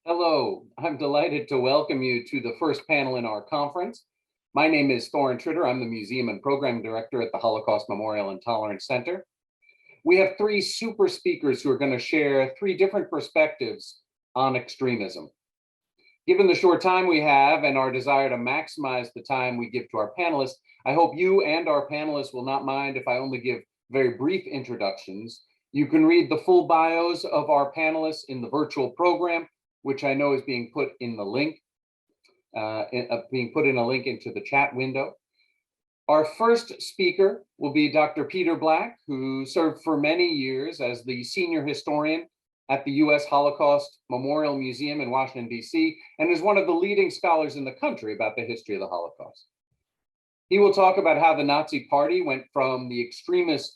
Hello, I'm delighted to welcome you to the first panel in our conference. My name is Thorin Tritter. I'm the Museum and Program Director at the Holocaust Memorial and Tolerance Center. We have three super speakers who are going to share three different perspectives on extremism. Given the short time we have and our desire to maximize the time we give to our panelists, I hope you and our panelists will not mind if I only give very brief introductions. You can read the full bios of our panelists in the virtual program, which I know is being put in the link, into the chat window. Our first speaker will be Dr. Peter Black, who served for many years as the senior historian at the US Holocaust Memorial Museum in Washington, D.C., and is one of the leading scholars in the country about the history of the Holocaust. He will talk about how the Nazi Party went from an extremist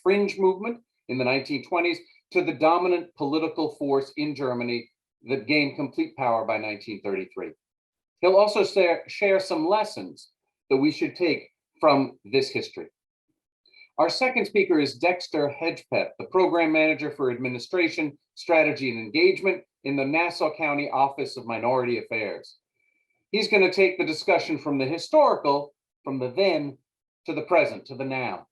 fringe movement in the 1920s to the dominant political force in Germany that gained complete power by 1933. He'll also share some lessons that we should take from this history. Our second speaker is Dexter Hedgepeth, the Program Manager for Administration, Strategy, and Engagement in the Nassau County Office of Minority Affairs. He's going to take the discussion from the historical, from the then to the present, to the now,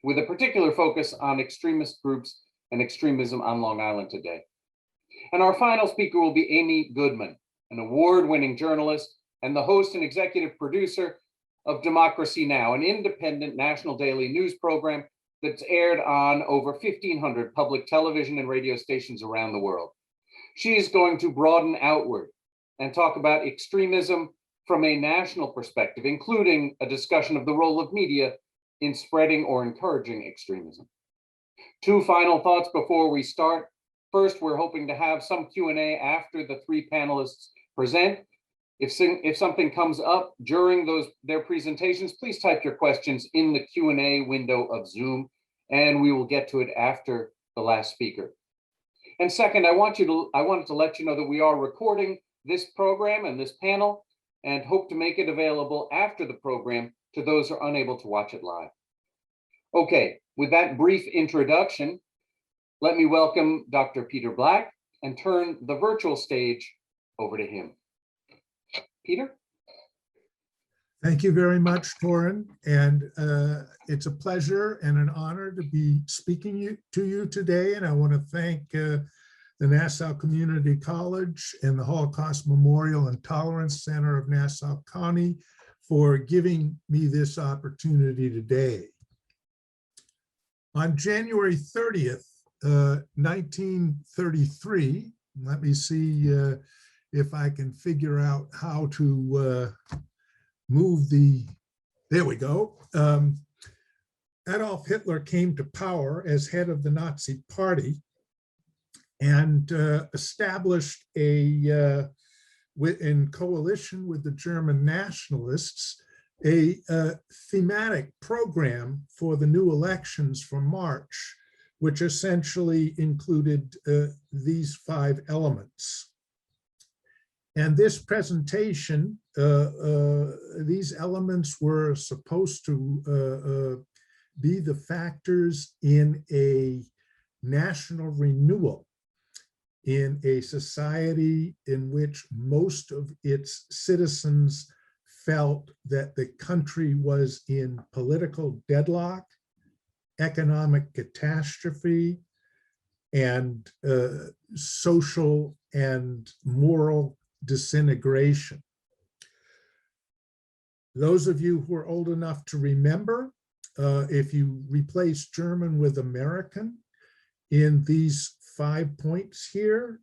with a particular focus on extremist groups and extremism on Long Island today. And our final speaker will be Amy Goodman, an award-winning journalist and the host and executive producer of Democracy Now!, an independent national daily news program that's aired on over 1,500 public television and radio stations around the world. She is going to broaden outward and talk about extremism from a national perspective, including a discussion of the role of media in spreading or encouraging extremism. Two final thoughts before we start. First, we're hoping to have some Q&A after the three panelists present. If something comes up during their presentations, please type your questions in the Q&A window of Zoom, and we will get to it after the last speaker. And second, I wanted to let you know that we are recording this program and this panel and hope to make it available after the program to those who are unable to watch it live. Okay, with that brief introduction, let me welcome Dr. Peter Black and turn the virtual stage over to him. Peter? Thank you very much, Thorin. And it's a pleasure and an honor to be speaking to you today. And I want to thank the Nassau Community College and the Holocaust Memorial and Tolerance Center of Nassau County for giving me this opportunity today. On January 30th, 1933, let me see if I can figure out how to move there we go. Adolf Hitler came to power as head of the Nazi Party and established in coalition with the German nationalists, a thematic program for the new elections for March, which essentially included these 5 elements. And this presentation, these elements were supposed to be the factors in a national renewal in a society in which most of its citizens felt that the country was in political deadlock, economic catastrophe, and social and moral disintegration. Those of you who are old enough to remember, if you replace German with American in these 5 points here,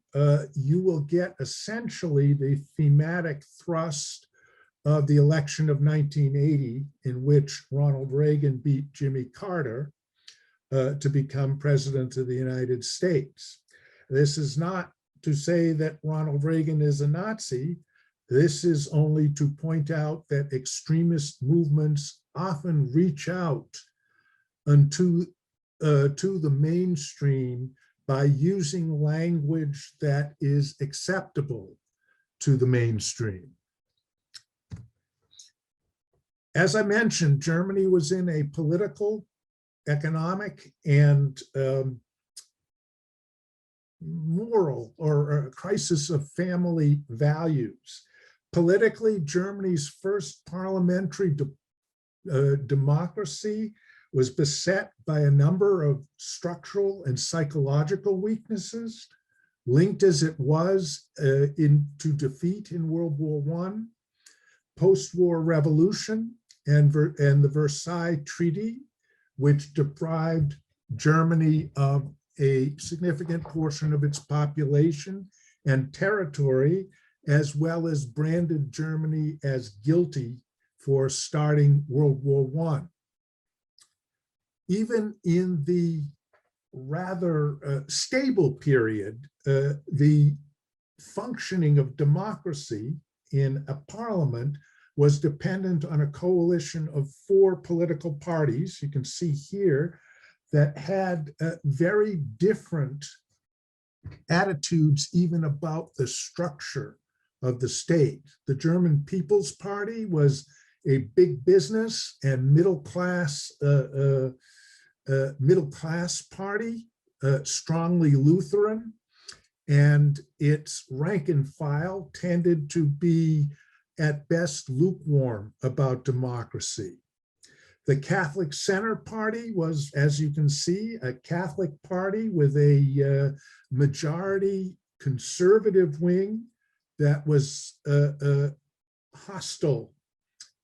you will get essentially the thematic thrust of the election of 1980, in which Ronald Reagan beat Jimmy Carter to become president of the United States. This is not to say that Ronald Reagan is a Nazi. This is only to point out that extremist movements often reach out to the mainstream by using language that is acceptable to the mainstream. As I mentioned, Germany was in a political, economic, and moral or a crisis of family values. Politically, Germany's first parliamentary democracy was beset by a number of structural and psychological weaknesses, linked as it was to defeat in World War I, post-war revolution, and the Versailles Treaty, which deprived Germany of a significant portion of its population and territory, as well as branded Germany as guilty for starting World War I. Even in the rather stable period, the functioning of democracy in a parliament was dependent on a coalition of 4 political parties, you can see here, that had very different attitudes even about the structure of the state. The German People's Party was a big business and middle class party, strongly Lutheran, and its rank and file tended to be at best lukewarm about democracy. The Catholic Center Party was, as you can see, a Catholic party with a majority conservative wing that was hostile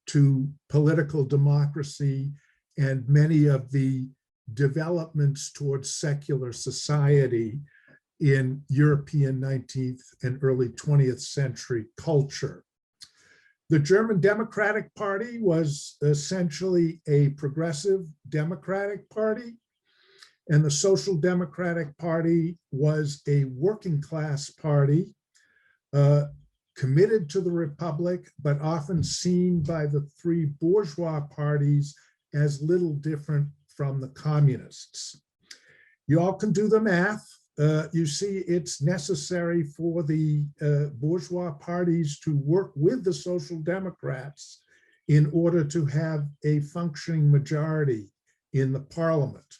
to political democracy and many of the developments towards secular society in European 19th and early 20th century culture. The German Democratic Party was essentially a progressive democratic party, and the Social Democratic Party was a working class party committed to the Republic, but often seen by the 3 bourgeois parties as little different from the communists. You all can do the math. You see it's necessary for the bourgeois parties to work with the Social Democrats in order to have a functioning majority in the parliament.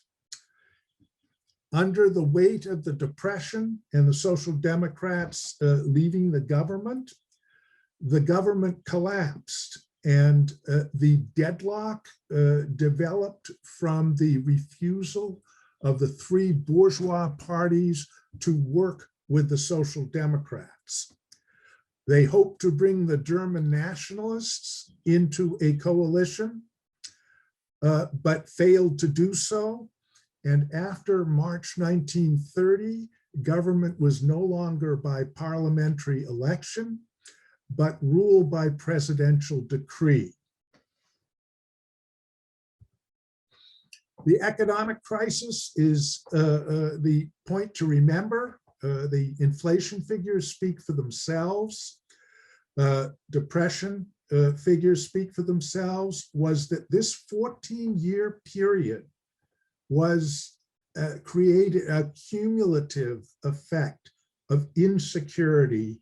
Under the weight of the Depression and the Social Democrats leaving the government collapsed, and the deadlock developed from the refusal of the 3 bourgeois parties to work with the Social Democrats. They hoped to bring the German nationalists into a coalition, but failed to do so. And after March 1930, government was no longer by parliamentary election, but ruled by presidential decree. The economic crisis is the point to remember. The inflation figures speak for themselves. Depression figures speak for themselves. Was that this 14-year period was created a cumulative effect of insecurity,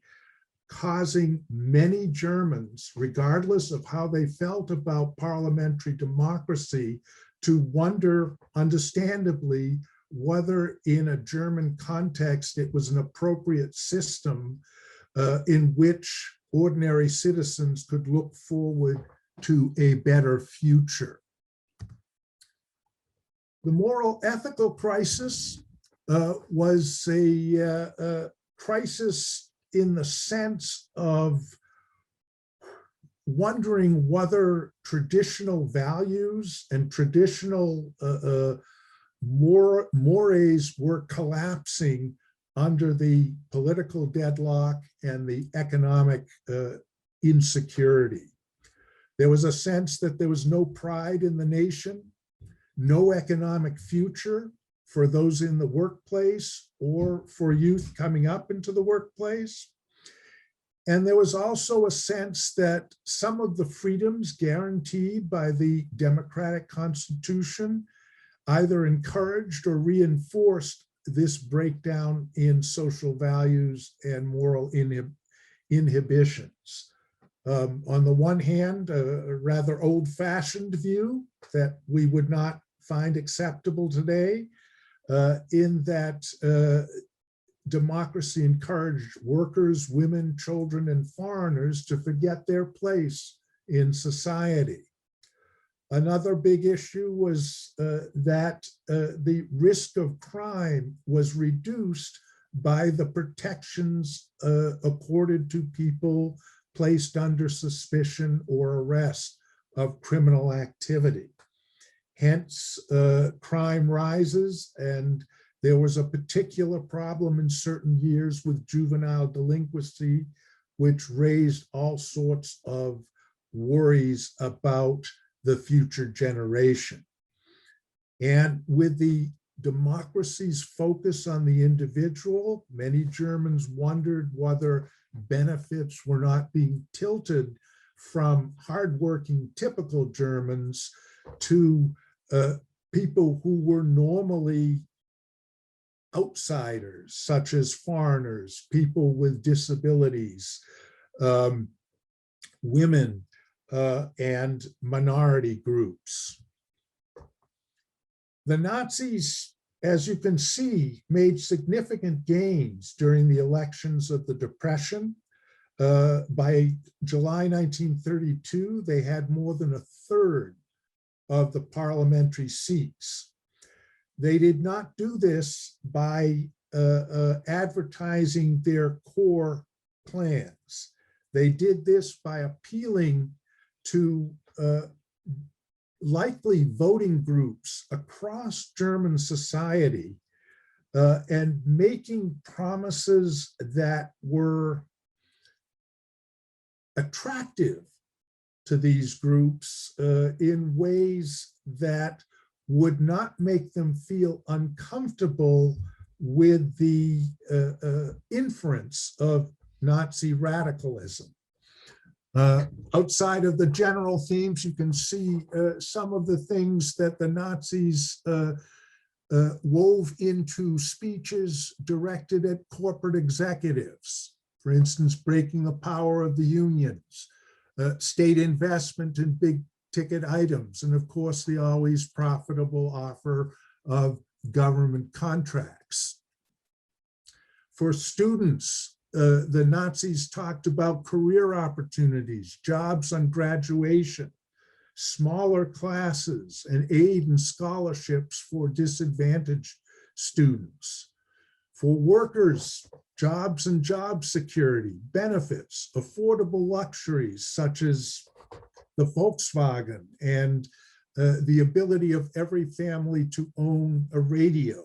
causing many Germans, regardless of how they felt about parliamentary democracy, to wonder, understandably, whether in a German context it was an appropriate system in which ordinary citizens could look forward to a better future. The moral ethical crisis was a crisis in the sense of wondering whether traditional values and traditional mores were collapsing under the political deadlock and the economic insecurity. There was a sense that there was no pride in the nation, no economic future for those in the workplace or for youth coming up into the workplace. And there was also a sense that some of the freedoms guaranteed by the democratic constitution either encouraged or reinforced this breakdown in social values and moral inhibitions. On the one hand, a rather old-fashioned view that we would not find acceptable today, in that democracy encouraged workers, women, children, and foreigners to forget their place in society. Another big issue was that the risk of crime was reduced by the protections accorded to people placed under suspicion or arrest of criminal activity. Hence, crime rises, and there was a particular problem in certain years with juvenile delinquency, which raised all sorts of worries about the future generation. And with the democracy's focus on the individual, many Germans wondered whether benefits were not being tilted from hardworking typical Germans to people who were normally outsiders, such as foreigners, people with disabilities, women, and minority groups. The Nazis, as you can see, made significant gains during the elections of the Depression. By July 1932, they had more than a third of the parliamentary seats. They did not do this by advertising their core plans. They did this by appealing to likely voting groups across German society and making promises that were attractive to these groups in ways that would not make them feel uncomfortable with the inference of Nazi radicalism. Outside of the general themes, you can see some of the things that the Nazis wove into speeches directed at corporate executives. For instance, breaking the power of the unions, state investment in big ticket items, and of course, the always profitable offer of government contracts. For students, the Nazis talked about career opportunities, jobs on graduation, smaller classes, and aid and scholarships for disadvantaged students. For workers, jobs and job security, benefits, affordable luxuries such as the Volkswagen and the ability of every family to own a radio.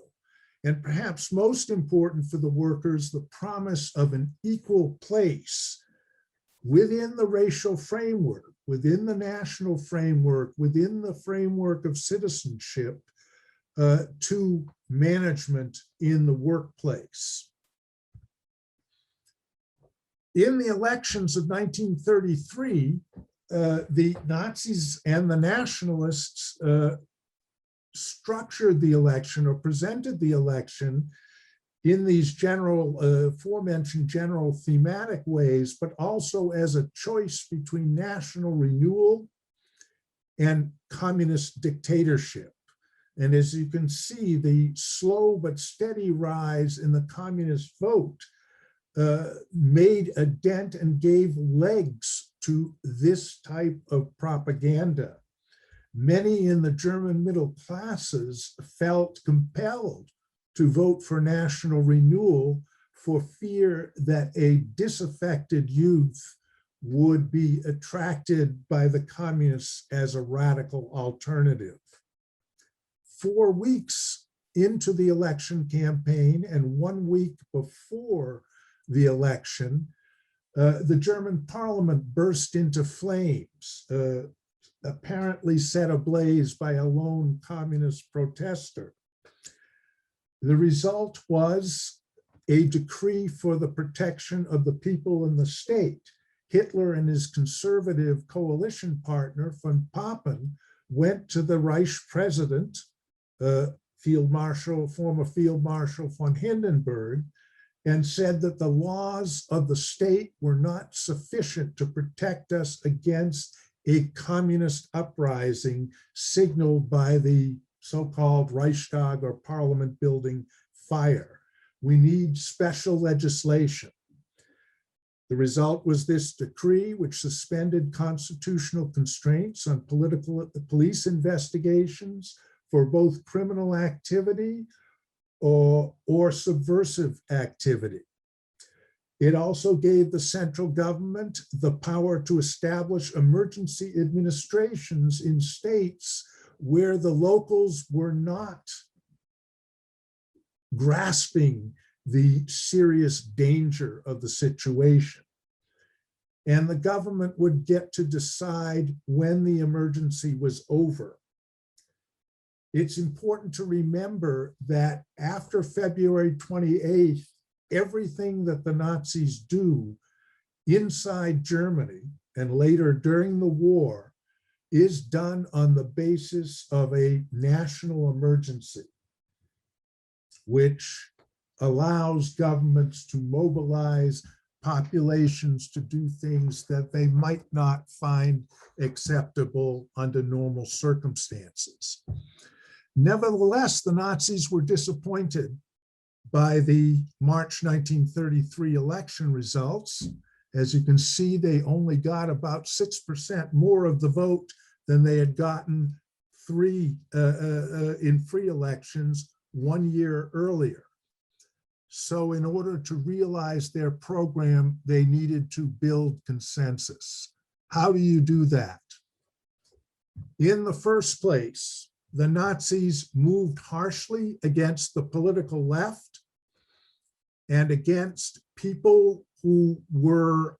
And perhaps most important for the workers, the promise of an equal place within the racial framework, within the national framework, within the framework of citizenship to management in the workplace. In the elections of 1933, the Nazis and the nationalists structured the election or presented the election in these general, aforementioned general thematic ways, but also as a choice between national renewal and communist dictatorship. And as you can see, the slow but steady rise in the communist vote made a dent and gave legs to this type of propaganda. Many in the German middle classes felt compelled to vote for national renewal for fear that a disaffected youth would be attracted by the communists as a radical alternative. 4 weeks into the election campaign and 1 week before the election, the German parliament burst into flames, apparently set ablaze by a lone communist protester. The result was a decree for the protection of the people in the state. Hitler and his conservative coalition partner, von Papen, went to the Reich president, former Field Marshal von Hindenburg, and said that the laws of the state were not sufficient to protect us against a communist uprising signaled by the so-called Reichstag or parliament building fire. we need special legislation. The result was this decree, which suspended constitutional constraints on police investigations for both criminal activity or subversive activity. It also gave the central government the power to establish emergency administrations in states where the locals were not grasping the serious danger of the situation. And the government would get to decide when the emergency was over. It's important to remember that after February 28th, everything that the Nazis do inside Germany and later during the war is done on the basis of a national emergency, which allows governments to mobilize populations to do things that they might not find acceptable under normal circumstances. Nevertheless, the Nazis were disappointed by the March 1933 election results. As you can see, they only got about 6% more of the vote than they had gotten in free elections 1 year earlier. So in order to realize their program, they needed to build consensus. How do you do that? In the first place, the Nazis moved harshly against the political left and against people who were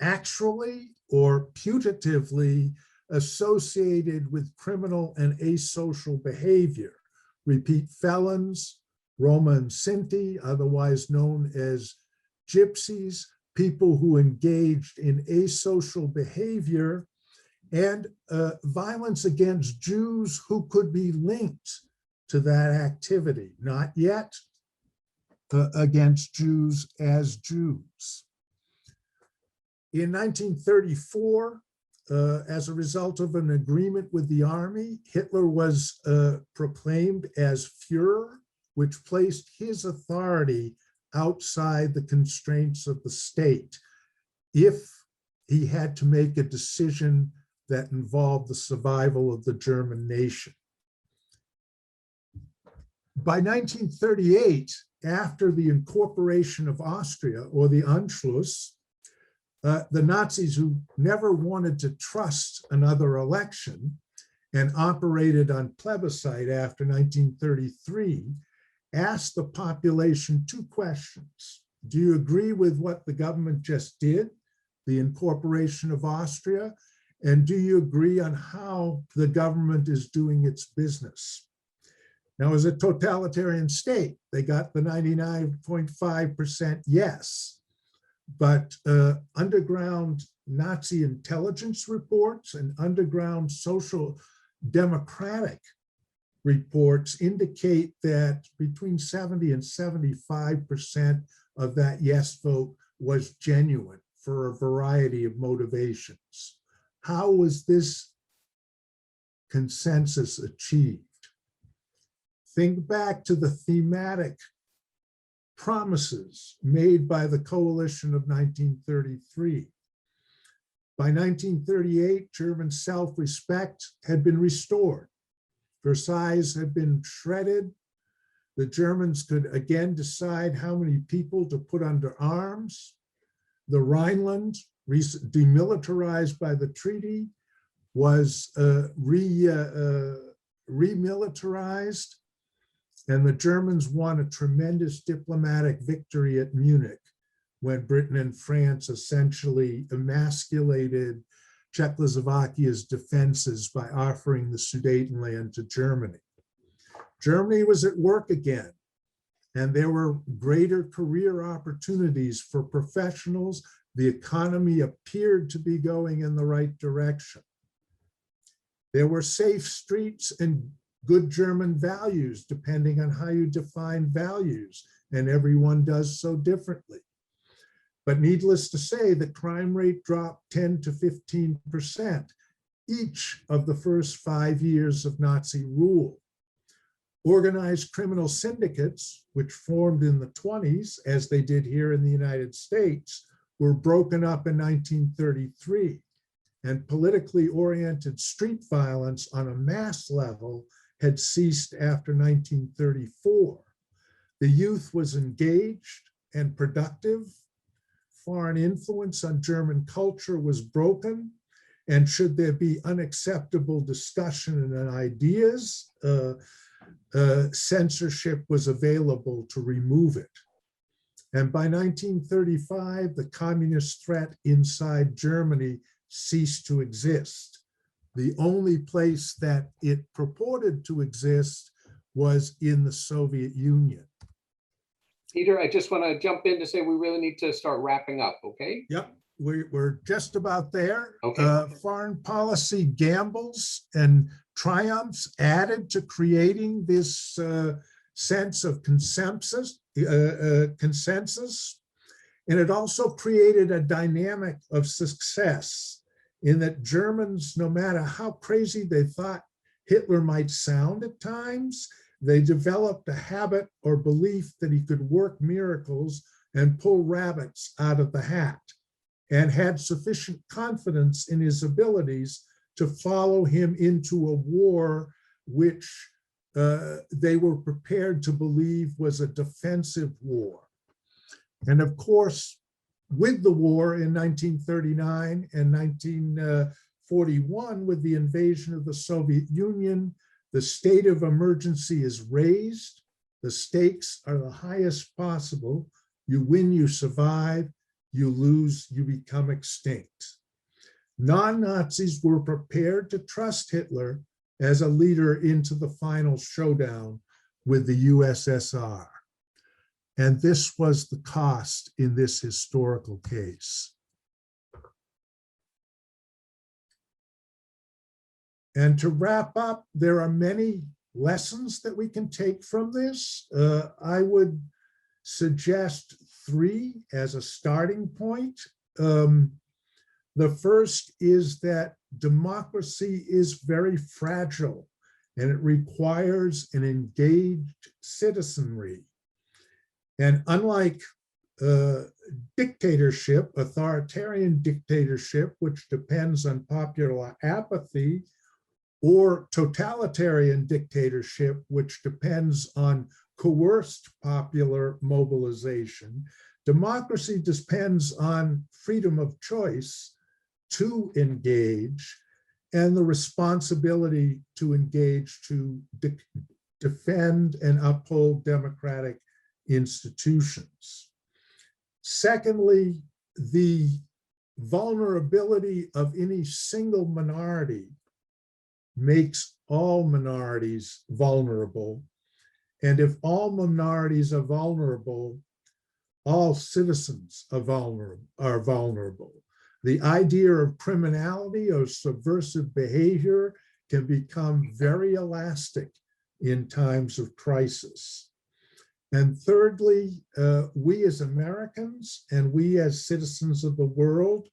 actually or putatively associated with criminal and asocial behavior. Repeat felons, Roma and Sinti, otherwise known as gypsies, people who engaged in asocial behavior, and violence against Jews who could be linked to that activity, not yet against Jews as Jews. In 1934, as a result of an agreement with the army, Hitler was proclaimed as Führer, which placed his authority outside the constraints of the state if he had to make a decision that involved the survival of the German nation. By 1938, after the incorporation of Austria, or the Anschluss, the Nazis, who never wanted to trust another election and operated on plebiscite after 1933, asked the population two questions. Do you agree with what the government just did, the incorporation of Austria? And do you agree on how the government is doing its business? Now, as a totalitarian state, they got the 99.5% yes, but underground Nazi intelligence reports and underground social democratic reports indicate that between 70 and 75% of that yes vote was genuine for a variety of motivations. How was this consensus achieved? Think back to the thematic promises made by the coalition of 1933. By 1938, German self-respect had been restored. Versailles had been shredded. The Germans could again decide how many people to put under arms. The Rhineland, demilitarized by the treaty, was remilitarized, and the Germans won a tremendous diplomatic victory at Munich when Britain and France essentially emasculated Czechoslovakia's defenses by offering the Sudetenland to Germany. Germany was at work again, and there were greater career opportunities for professionals. The economy appeared to be going in the right direction. There were safe streets and good German values, depending on how you define values, and everyone does so differently. But needless to say, the crime rate dropped 10 to 15% each of the first 5 years of Nazi rule. Organized criminal syndicates, which formed in the 20s, as they did here in the United States, were broken up in 1933. And politically oriented street violence on a mass level had ceased after 1934. The youth was engaged and productive. Foreign influence on German culture was broken. And should there be unacceptable discussion and ideas, censorship was available to remove it. And by 1935, the communist threat inside Germany ceased to exist. The only place that it purported to exist was in the Soviet Union. Peter, I just want to jump in to say we really need to start wrapping up, okay? Yep, we're just about there. Okay. Foreign policy gambles and triumphs added to creating this sense of consensus, and it also created a dynamic of success in that Germans, no matter how crazy they thought Hitler might sound at times, they developed a habit or belief that he could work miracles and pull rabbits out of the hat, and had sufficient confidence in his abilities to follow him into a war which they were prepared to believe was a defensive war. And of course, with the war in 1939 and 1941, with the invasion of the Soviet Union, the state of emergency is raised. The stakes are the highest possible. You win, you survive. You lose, you become extinct. Non-Nazis were prepared to trust Hitler as a leader into the final showdown with the USSR. And this was the cost in this historical case. And to wrap up, there are many lessons that we can take from this. I would suggest 3 as a starting point. The first is that democracy is very fragile and it requires an engaged citizenry. And unlike dictatorship, authoritarian dictatorship, which depends on popular apathy, or totalitarian dictatorship, which depends on coerced popular mobilization, democracy depends on freedom of choice to engage and the responsibility to engage to defend and uphold democratic institutions. Secondly, the vulnerability of any single minority makes all minorities vulnerable. And if all minorities are vulnerable, all citizens are vulnerable. The idea of criminality or subversive behavior can become very elastic in times of crisis. And thirdly, we as Americans and we as citizens of the world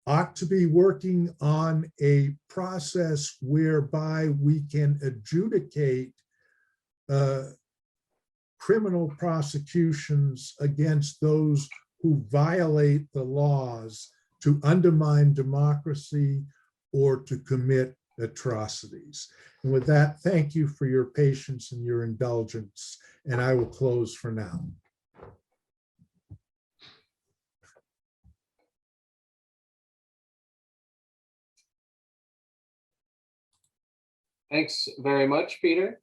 ought to be working on a process whereby we can adjudicate criminal prosecutions against those who violate the laws to undermine democracy or to commit atrocities. And with that, thank you for your patience and your indulgence, and I will close for now. Thanks very much, Peter.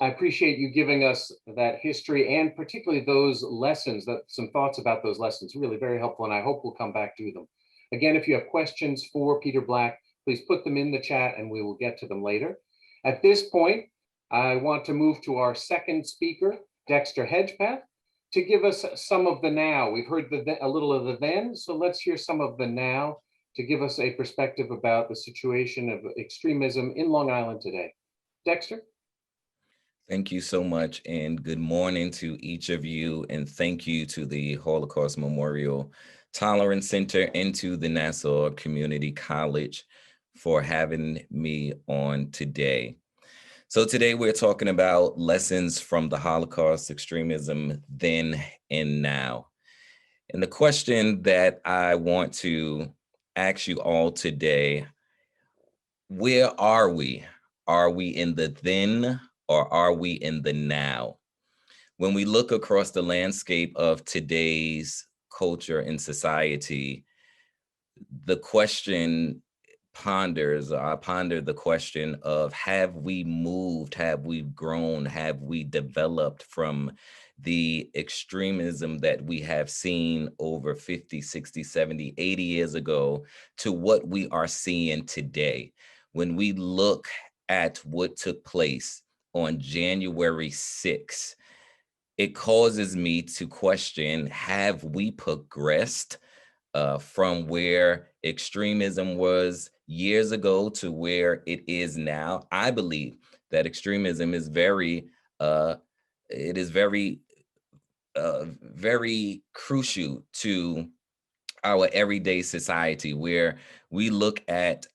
I appreciate you giving us that history and particularly those lessons, some thoughts about those lessons, really very helpful, and I hope we'll come back to them. Again, if you have questions for Peter Black, please put them in the chat and we will get to them later. At this point, I want to move to our second speaker, Dexter Hedgepeth, to give us some of the now. We've heard a little of the then, so let's hear some of the now to give us a perspective about the situation of extremism in Long Island today. Dexter? Thank you so much, and good morning to each of you, and thank you to the Holocaust Memorial Tolerance Center and to the Nassau Community College for having me on today. So today we're talking about lessons from the Holocaust, extremism then and now. And the question that I want to ask you all today, where are we? Are we in the then or are we in the now? When we look across the landscape of today's culture and society, the question I ponder the question of, have we moved, have we grown, have we developed from the extremism that we have seen over 50, 60, 70, 80 years ago to what we are seeing today? When we look at what took place on January 6th, it causes me to question, have we progressed from where extremism was years ago to where it is now? I believe that extremism is uh, very crucial to our everyday society, where we look at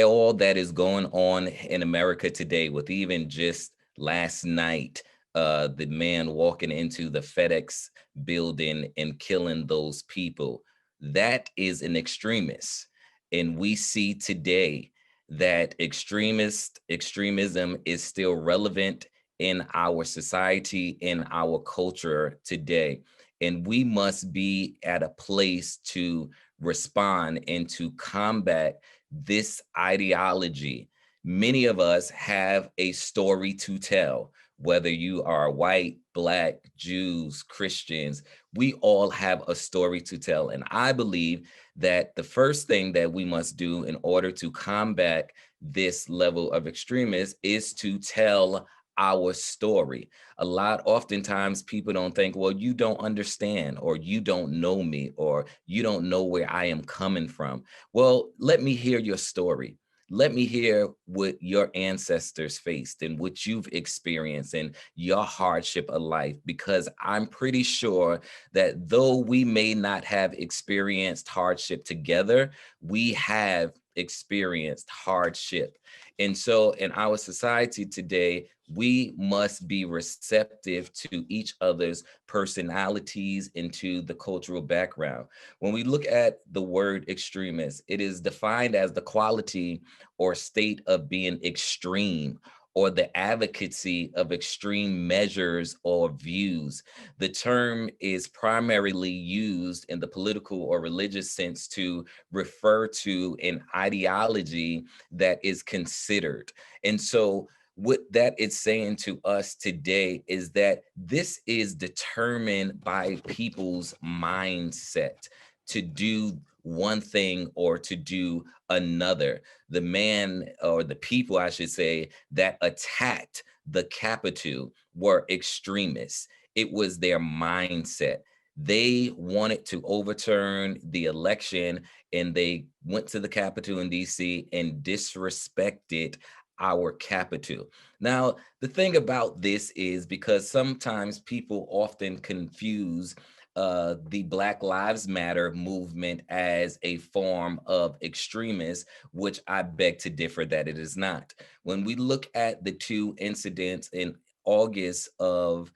all that is going on in America today, with even just last night, the man walking into the FedEx building and killing those people. That is an extremist. And we see today that extremism is still relevant in our society, in our culture today. And we must be at a place to respond and to combat this ideology. Many of us have a story to tell, whether you are white, Black, Jews, Christians, we all have a story to tell. And I believe that the first thing that we must do in order to combat this level of extremism is to tell our story. Oftentimes people don't think, well, you don't understand, or you don't know me, or you don't know where I am coming from. Well, let me hear your story. Let me hear what your ancestors faced and what you've experienced and your hardship of life, because I'm pretty sure that though we may not have experienced hardship together, we have experienced hardship. And so in our society today, we must be receptive to each other's personalities and to the cultural background. When we look at the word extremist, it is defined as the quality or state of being extreme, or the advocacy of extreme measures or views. The term is primarily used in the political or religious sense to refer to an ideology that is considered. And so what that is saying to us today is that this is determined by people's mindset to do one thing or to do another. The man, or the people, I should say, that attacked the Capitol were extremists. It was their mindset. They wanted to overturn the election, and they went to the Capitol in DC and disrespected our Capitol. Now, the thing about this is, because sometimes people often confuse the Black Lives Matter movement as a form of extremists, which I beg to differ that it is not. When we look at the two incidents in August of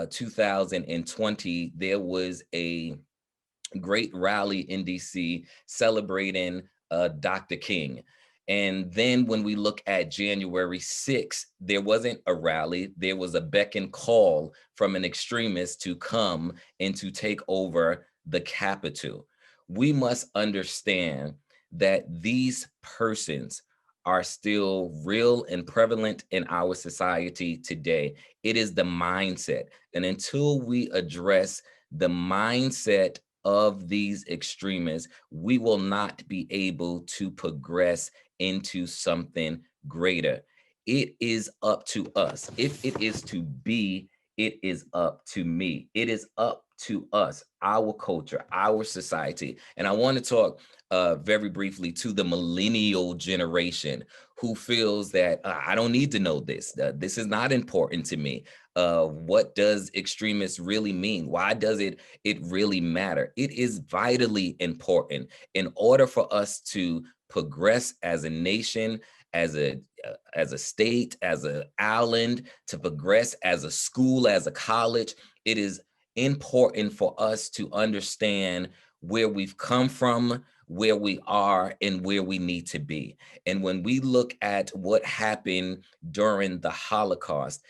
2020, there was a great rally in DC celebrating Dr. King. And then when we look at January 6th, there wasn't a rally, there was a beck and call from an extremist to come and to take over the Capitol. We must understand that these persons are still real and prevalent in our society today. It is the mindset. And until we address the mindset of these extremists, we will not be able to progress into something greater. It is up to us. If it is to be, it is up to me. It is up to us, our culture, our society. And I want to talk very briefly to the millennial generation who feels that I don't need to know this. This is not important to me. What does extremists really mean? Why does it really matter? It is vitally important in order for us to progress as a nation, as a state, as an island, to progress as a school, as a college. It is important for us to understand where we've come from, where we are, and where we need to be. And when we look at what happened during the Holocaust,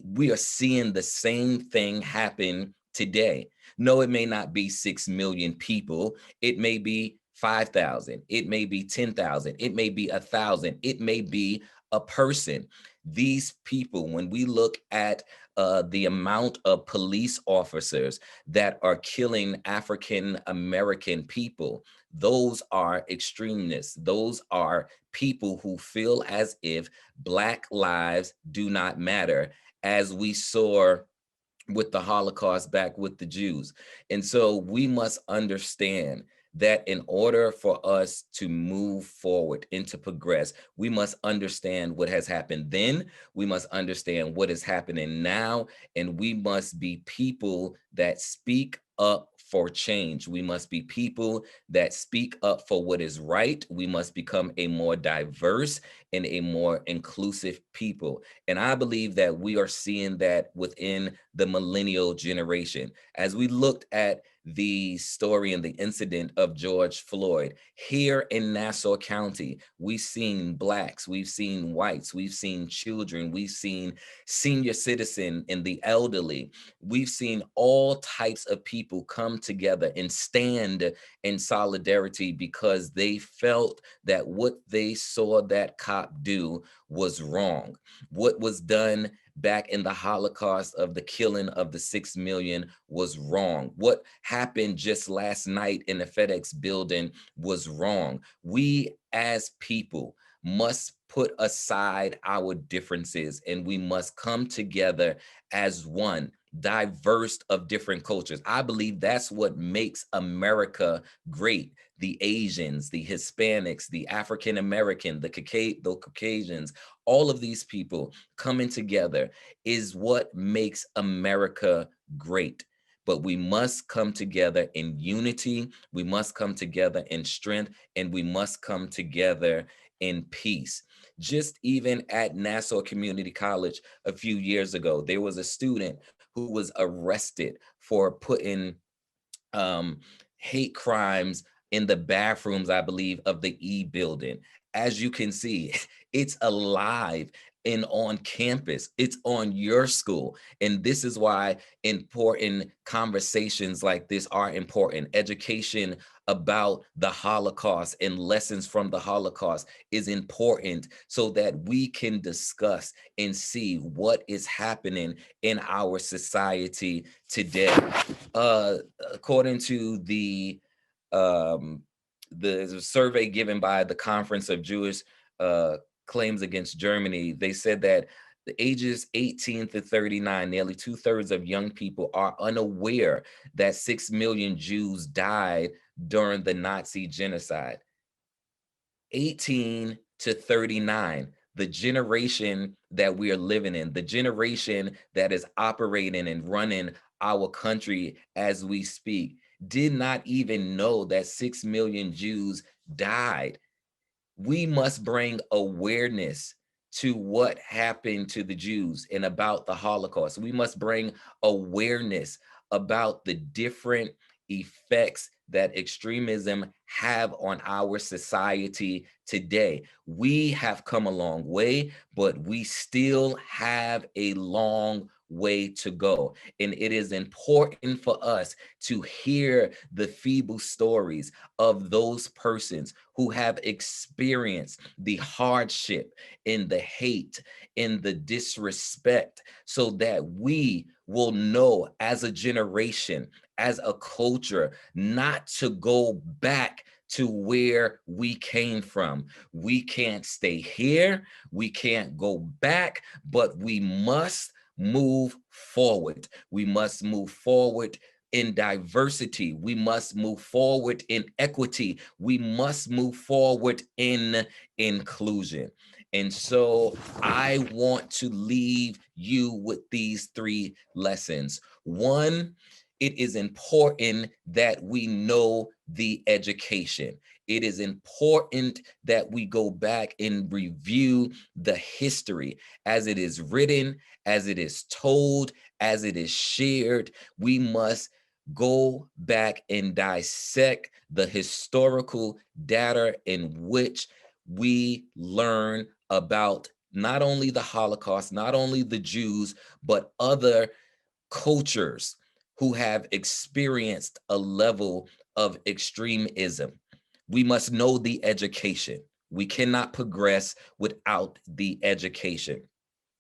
we are seeing the same thing happen today. No, it may not be 6 million people. It may be 5,000. It may be 10,000. It may be 1,000. It may be a person. These people, when we look at the amount of police officers that are killing African American people, those are extremists. Those are people who feel as if Black lives do not matter, as we saw with the Holocaust back with the Jews. And so we must understand that in order for us to move forward and to progress, we must understand what has happened then, we must understand what is happening now, and we must be people that speak up for change. We must be people that speak up for what is right. We must become a more diverse and a more inclusive people. And I believe that we are seeing that within the millennial generation. As we looked at the story and the incident of George Floyd, here in Nassau County, we've seen Blacks, we've seen whites, we've seen children, we've seen senior citizen and the elderly. We've seen all types of people come together and stand in solidarity because they felt that what they saw that cop do was wrong. What was done back in the Holocaust of the killing of the 6 million was wrong. What happened just last night in the FedEx building was wrong. We as people must put aside our differences and we must come together as one, diverse of different cultures. I believe that's what makes America great. The Asians, the Hispanics, the African American, the Caucasians, all of these people coming together is what makes America great. But we must come together in unity, we must come together in strength, and we must come together in peace. Just even at Nassau Community College a few years ago, there was a student who was arrested for putting hate crimes in the bathrooms, I believe, of the E building. As you can see, it's alive and on campus. It's on your school. And this is why important conversations like this are important. Education about the Holocaust and lessons from the Holocaust is important so that we can discuss and see what is happening in our society today. According to the survey given by the Conference of Jewish Claims Against Germany, they said that the ages 18 to 39, nearly 2/3 of young people are unaware that 6 million Jews died during the Nazi genocide. 18 to 39, the generation that we are living in, the generation that is operating and running our country as we speak, did not even know that 6 million Jews died. We must bring awareness to what happened to the Jews and about the Holocaust. We must bring awareness about the different effects that extremism have on our society today. We have come a long way, but we still have a long way to go. And it is important for us to hear the feeble stories of those persons who have experienced the hardship and the hate and the disrespect, so that we will know as a generation, as a culture, not to go back to where we came from. We can't stay here, we can't go back, but we must move forward. We must move forward in diversity. We must move forward in equity. We must move forward in inclusion. And so I want to leave you with these 3 lessons. One, it is important that we know the education. It is important that we go back and review the history as it is written, as it is told, as it is shared. We must go back and dissect the historical data in which we learn about not only the Holocaust, not only the Jews, but other cultures who have experienced a level of extremism. We must know the education. We cannot progress without the education.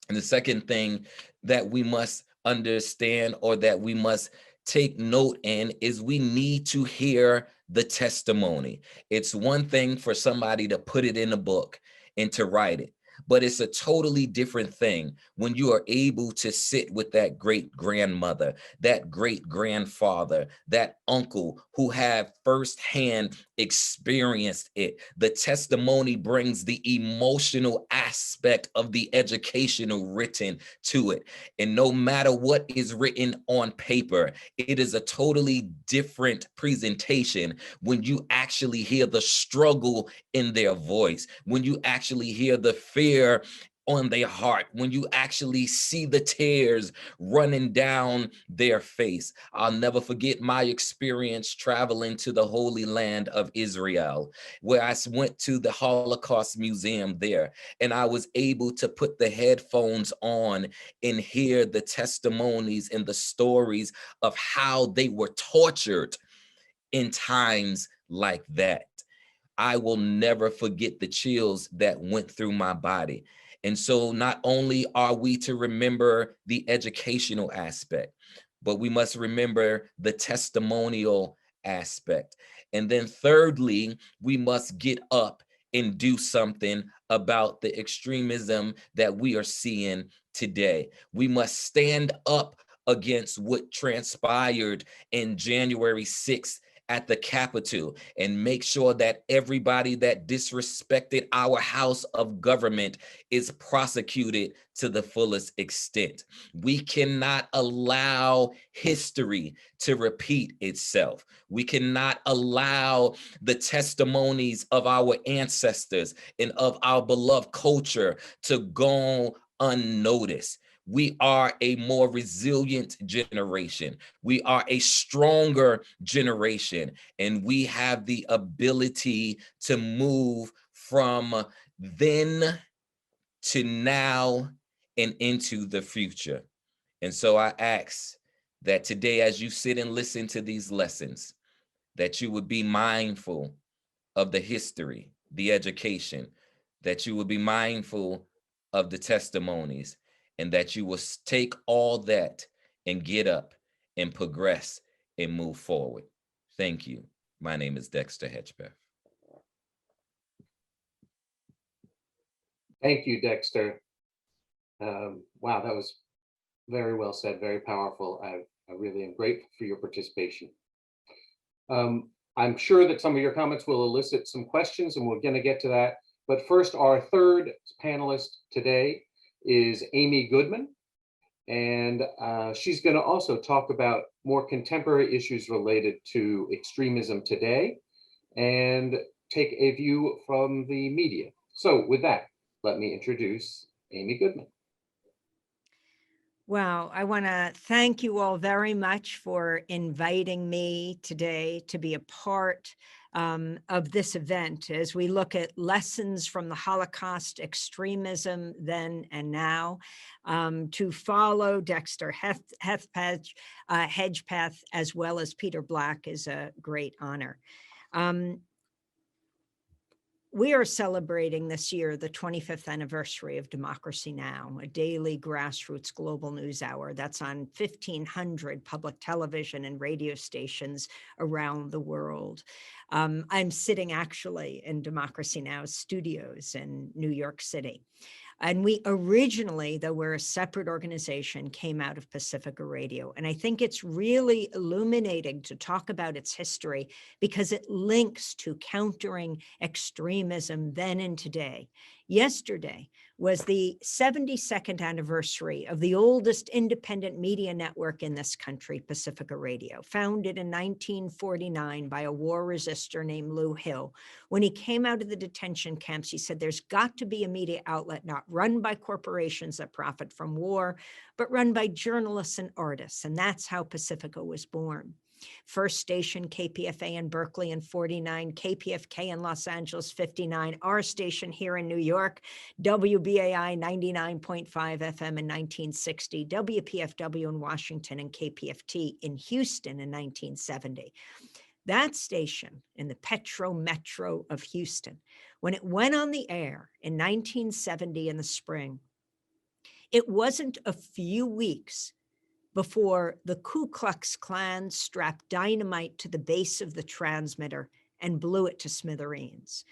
And the second thing that we must understand, or that we must take note in, is we need to hear the testimony. It's one thing for somebody to put it in a book and to write it, but it's a totally different thing when you are able to sit with that great grandmother, that great grandfather, that uncle who have firsthand experienced it. The testimony brings the emotional aspect of the educational written to it. And no matter what is written on paper, it is a totally different presentation when you actually hear the struggle in their voice, when you actually hear the fear on their heart, when you actually see the tears running down their face. I'll never forget my experience traveling to the Holy Land of Israel, where I went to the Holocaust Museum there, and I was able to put the headphones on and hear the testimonies and the stories of how they were tortured in times like that. I will never forget the chills that went through my body. And so not only are we to remember the educational aspect, but we must remember the testimonial aspect. And then thirdly, we must get up and do something about the extremism that we are seeing today. We must stand up against what transpired in January 6th at the Capitol, and make sure that everybody that disrespected our house of government is prosecuted to the fullest extent. We cannot allow history to repeat itself. We cannot allow the testimonies of our ancestors and of our beloved culture to go unnoticed. We are a more resilient generation. We are a stronger generation, and we have the ability to move from then to now and into the future. And so I ask that today, as you sit and listen to these lessons, that you would be mindful of the history, the education, that you would be mindful of the testimonies, and that you will take all that and get up and progress and move forward. Thank you. My name is Dexter Hedgepeth. Thank you, Dexter. Wow, that was very well said, very powerful. I really am grateful for your participation. I'm sure that some of your comments will elicit some questions, and we're going to get to that. But first, our third panelist today is Amy Goodman, and she's going to also talk about more contemporary issues related to extremism today and take a view from the media. So with that, let me introduce Amy Goodman. Wow, I want to thank you all very much for inviting me today to be a part of this event as we look at lessons from the Holocaust, extremism then and now. To follow Dexter Hedgepeth, as well as Peter Black, is a great honor. We are celebrating this year the 25th anniversary of Democracy Now!, a daily grassroots global news hour that's on 1,500 public television and radio stations around the world. I'm sitting actually in Democracy Now!'s studios in New York City. And we originally, though we're a separate organization, came out of Pacifica Radio. And I think it's really illuminating to talk about its history because it links to countering extremism then and today. Yesterday, was the 72nd anniversary of the oldest independent media network in this country, Pacifica Radio, founded in 1949 by a war resister named Lou Hill. When he came out of the detention camps, he said, there's got to be a media outlet not run by corporations that profit from war, but run by journalists and artists. And that's how Pacifica was born. First station, KPFA in Berkeley in 49, KPFK in Los Angeles, 59, our station here in New York, WBAI 99.5 FM in 1960, WPFW in Washington, and KPFT in Houston in 1970. That station in the Petro Metro of Houston, when it went on the air in 1970 in the spring, it wasn't a few weeks before the Ku Klux Klan strapped dynamite to the base of the transmitter and blew it to smithereens.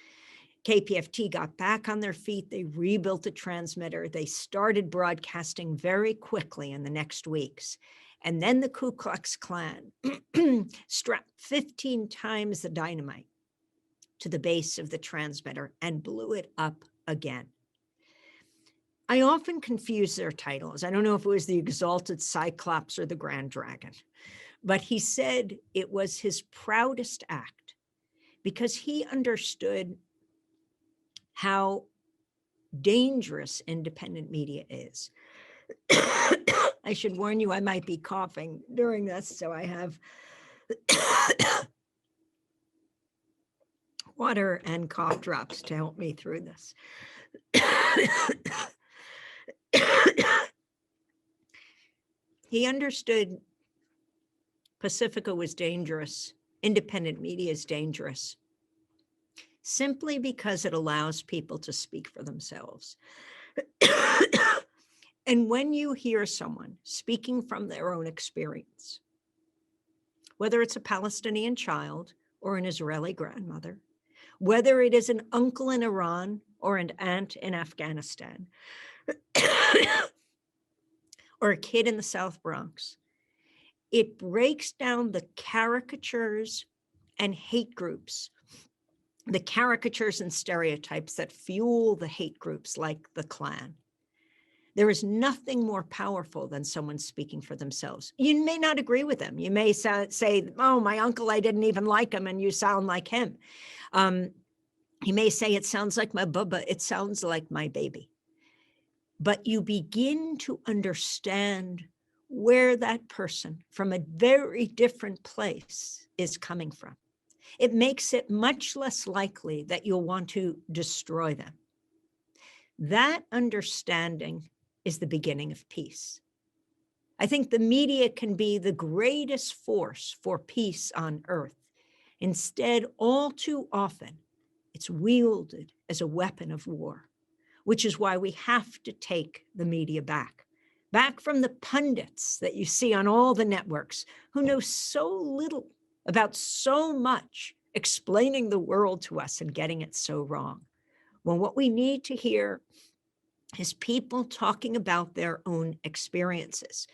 KPFT got back on their feet. They rebuilt the transmitter. They started broadcasting very quickly in the next weeks. And then the Ku Klux Klan strapped 15 times the dynamite to the base of the transmitter and blew it up again. I often confuse their titles. I don't know if it was the Exalted Cyclops or the Grand Dragon, but he said it was his proudest act because he understood how dangerous independent media is. I should warn you, I might be coughing during this, so I have water and cough drops to help me through this. He understood Pacifica was dangerous, independent media is dangerous, simply because it allows people to speak for themselves. And when you hear someone speaking from their own experience, whether it's a Palestinian child or an Israeli grandmother, whether it is an uncle in Iran or an aunt in Afghanistan, or a kid in the South Bronx, it breaks down the caricatures and hate groups, the caricatures and stereotypes that fuel the hate groups like the Klan. There is nothing more powerful than someone speaking for themselves. You may not agree with them. You may say, oh, my uncle, I didn't even like him, and you sound like him. He may say, it sounds like my bubba, it sounds like my baby. But you begin to understand where that person from a very different place is coming from. It makes it much less likely that you'll want to destroy them. That understanding is the beginning of peace. I think the media can be the greatest force for peace on earth. Instead, all too often, it's wielded as a weapon of war, which is why we have to take the media back from the pundits that you see on all the networks who know so little about so much, explaining the world to us and getting it so wrong. When what we need to hear is people talking about their own experiences.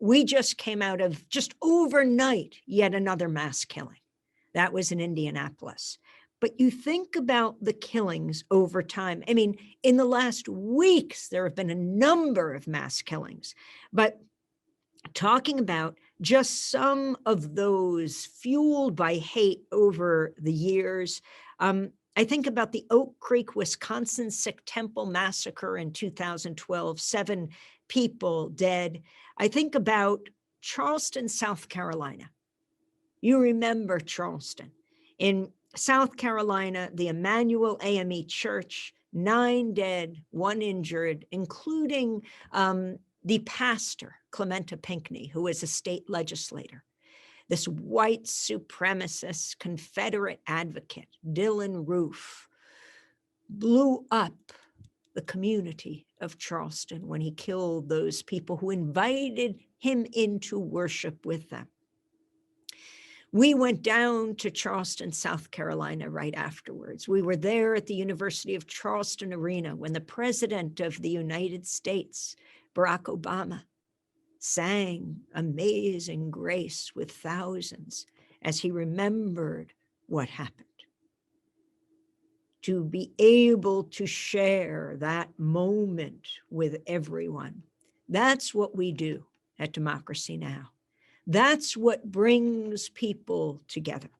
We just came out of, just overnight, yet another mass killing. That was in Indianapolis. But you think about the killings over time. I mean, in the last weeks, there have been a number of mass killings. But talking about just some of those fueled by hate over the years, I think about the Oak Creek, Wisconsin Sikh Temple massacre in 2012, 7 people dead. I think about Charleston, South Carolina. You remember Charleston. In South Carolina, the Emmanuel AME Church, 9 dead, 1 injured, including the pastor, Clementa Pinckney, who was a state legislator. This white supremacist Confederate advocate, Dylan Roof, blew up the community of Charleston when he killed those people who invited him into worship with them. We went down to Charleston, South Carolina right afterwards. We were there at the University of Charleston Arena when the President of the United States, Barack Obama, sang Amazing Grace with thousands as he remembered what happened. to be able to share that moment with everyone. That's what we do at Democracy Now! That's what brings people together.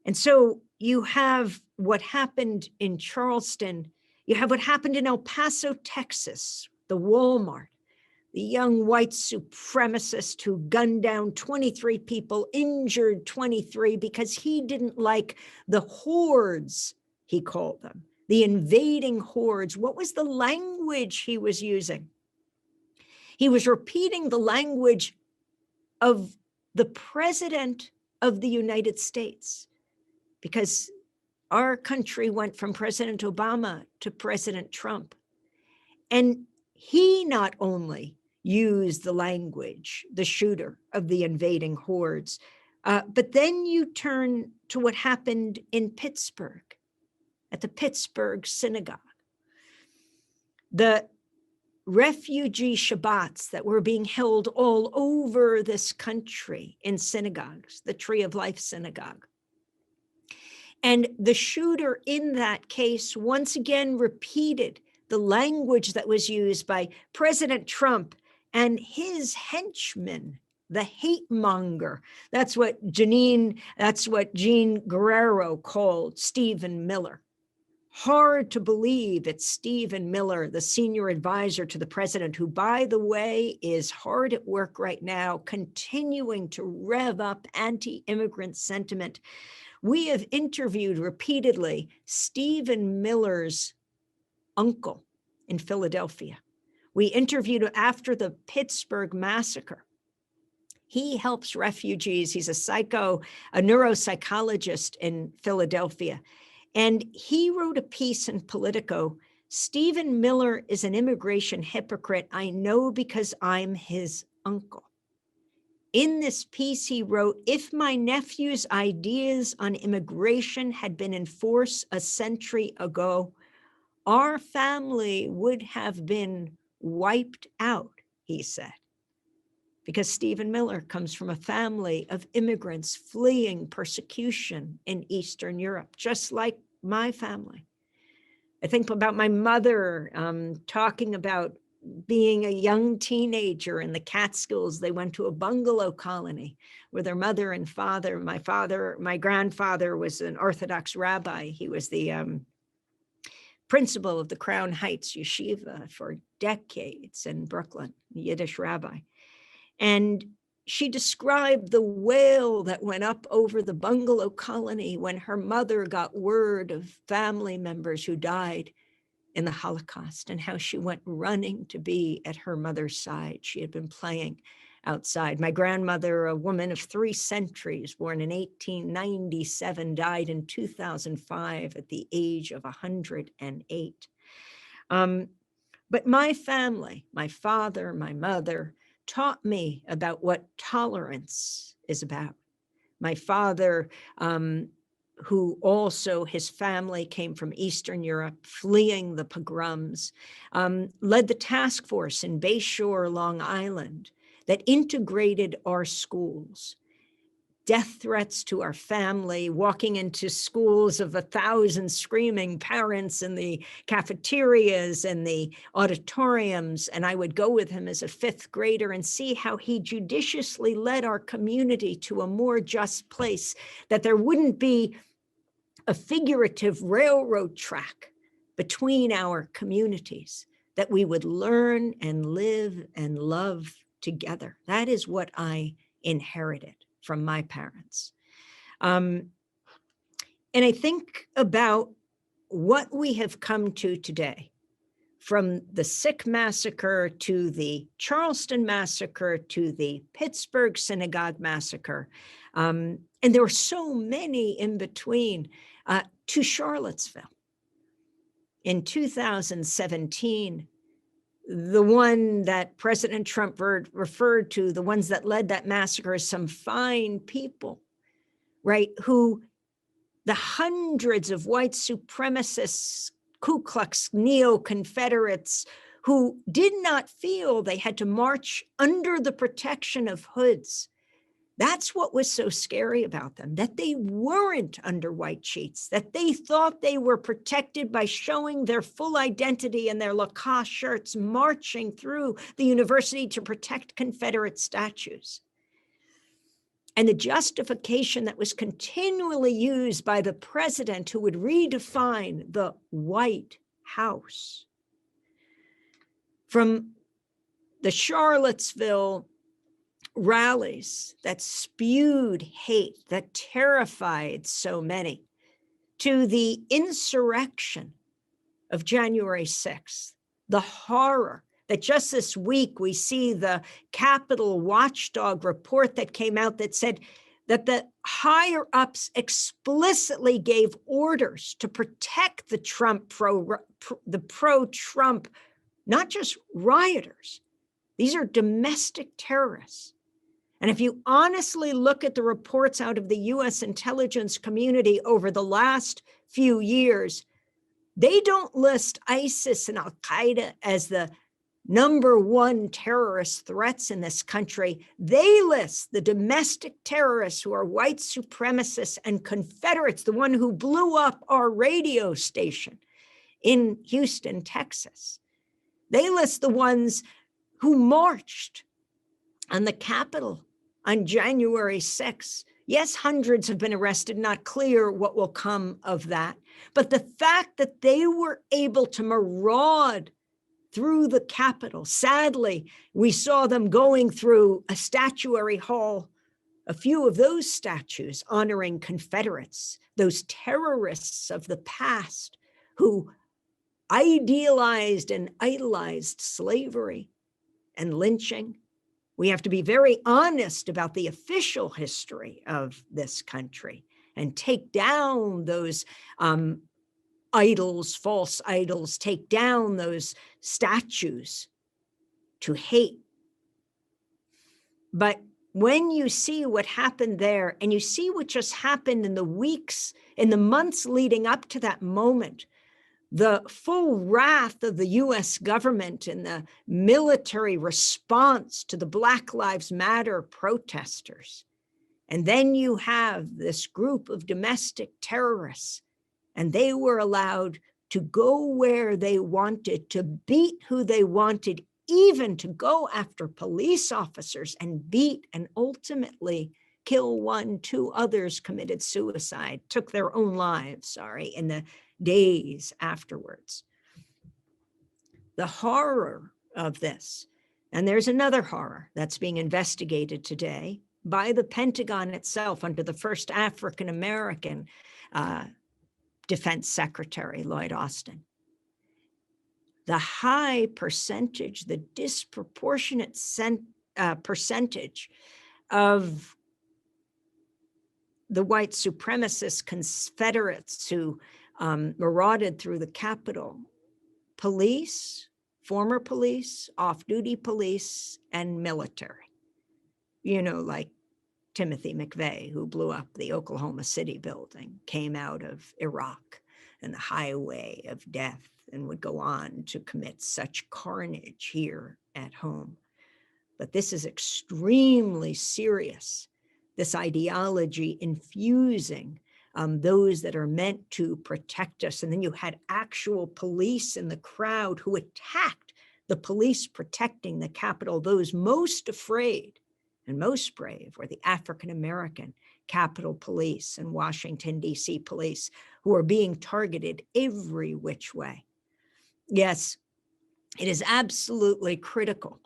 And so you have what happened in Charleston, you have what happened in El Paso, Texas, the Walmart, the young white supremacist who gunned down 23 people, injured 23 because he didn't like the hordes, he called them, the invading hordes. What was the language he was using? He was repeating the language of the President of the United States, because our country went from President Obama to President Trump. And he not only used the language, the shooter of the invading hordes, but then you turn to what happened in Pittsburgh, at the Pittsburgh synagogue. The refugee Shabbats that were being held all over this country in synagogues, the Tree of Life Synagogue. And the shooter in that case once again repeated the language that was used by President Trump and his henchmen, the hate monger. That's what Jean Guerrero called Stephen Miller. Hard to believe it's Stephen Miller, the senior advisor to the president, who, by the way, is hard at work right now, continuing to rev up anti-immigrant sentiment. We have interviewed repeatedly Stephen Miller's uncle in Philadelphia. We interviewed him after the Pittsburgh massacre. He helps refugees. He's a neuropsychologist in Philadelphia. And he wrote a piece in Politico, Stephen Miller is an immigration hypocrite. I know because I'm his uncle. In this piece, he wrote, if my nephew's ideas on immigration had been in force a century ago, our family would have been wiped out, he said. Because Stephen Miller comes from a family of immigrants fleeing persecution in Eastern Europe, just like my family. I think about my mother talking about being a young teenager in the Catskills. They went to a bungalow colony with their mother and father. My grandfather was an Orthodox rabbi. He was the principal of the Crown Heights Yeshiva for decades in Brooklyn, a Yiddish rabbi. And she described the wail that went up over the bungalow colony when her mother got word of family members who died in the Holocaust, and how she went running to be at her mother's side. She had been playing outside. My grandmother, a woman of 3 centuries, born in 1897, died in 2005 at the age of 108. But my family, my father, my mother, taught me about what tolerance is about. My father, who also his family came from Eastern Europe, fleeing the pogroms, led the task force in Bayshore, Long Island, that integrated our schools. Death threats to our family, walking into schools of 1,000 screaming parents in the cafeterias and the auditoriums. And I would go with him as a 5th grader and see how he judiciously led our community to a more just place, that there wouldn't be a figurative railroad track between our communities, that we would learn and live and love together. That is what I inherited from my parents. And I think about what we have come to today, from the Sikh massacre to the Charleston massacre to the Pittsburgh synagogue massacre. And there were so many in between, to Charlottesville. In 2017, the one that President Trump referred to, the ones that led that massacre, as some fine people, right? Who the hundreds of white supremacists, Ku Klux neo-Confederates, who did not feel they had to march under the protection of hoods, That's what was so scary about them, that they weren't under white sheets, that they thought they were protected by showing their full identity in their Lacoste shirts, marching through the university to protect Confederate statues. And the justification that was continually used by the president, who would redefine the White House. From the Charlottesville rallies that spewed hate, that terrified so many, to the insurrection of January 6th, the horror that just this week we see the Capitol watchdog report that came out that said that the higher ups explicitly gave orders to protect the pro-Trump, not just rioters. These are domestic terrorists. And if you honestly look at the reports out of the US intelligence community over the last few years, they don't list ISIS and Al-Qaeda as the #1 terrorist threats in this country. They list the domestic terrorists who are white supremacists and Confederates, the one who blew up our radio station in Houston, Texas. They list the ones who marched on the Capitol on January 6th. Yes, hundreds have been arrested, not clear what will come of that. But the fact that they were able to maraud through the Capitol, sadly, we saw them going through a statuary hall, a few of those statues honoring Confederates, those terrorists of the past who idealized and idolized slavery and lynching. We have to be very honest about the official history of this country and take down those idols, false idols, take down those statues to hate. But when you see what happened there, and you see what just happened in the weeks, in the months leading up to that moment, the full wrath of the US government and the military response to the Black Lives Matter protesters. And then you have this group of domestic terrorists, and they were allowed to go where they wanted, to beat who they wanted, even to go after police officers and beat and ultimately kill one. 2 others committed suicide, took their own lives, in the days afterwards. The horror of this, and there's another horror that's being investigated today by the Pentagon itself under the first African-American Defense Secretary, Lloyd Austin. The high percentage, the disproportionate percentage of the white supremacist Confederates who marauded through the Capitol, police, former police, off-duty police, and military. Like Timothy McVeigh, who blew up the Oklahoma City building, came out of Iraq and the highway of death and would go on to commit such carnage here at home. But this is extremely serious, this ideology infusing those that are meant to protect us. And then you had actual police in the crowd who attacked the police protecting the Capitol. Those most afraid and most brave were the African-American Capitol Police and Washington, D.C. police, who are being targeted every which way. Yes, it is absolutely critical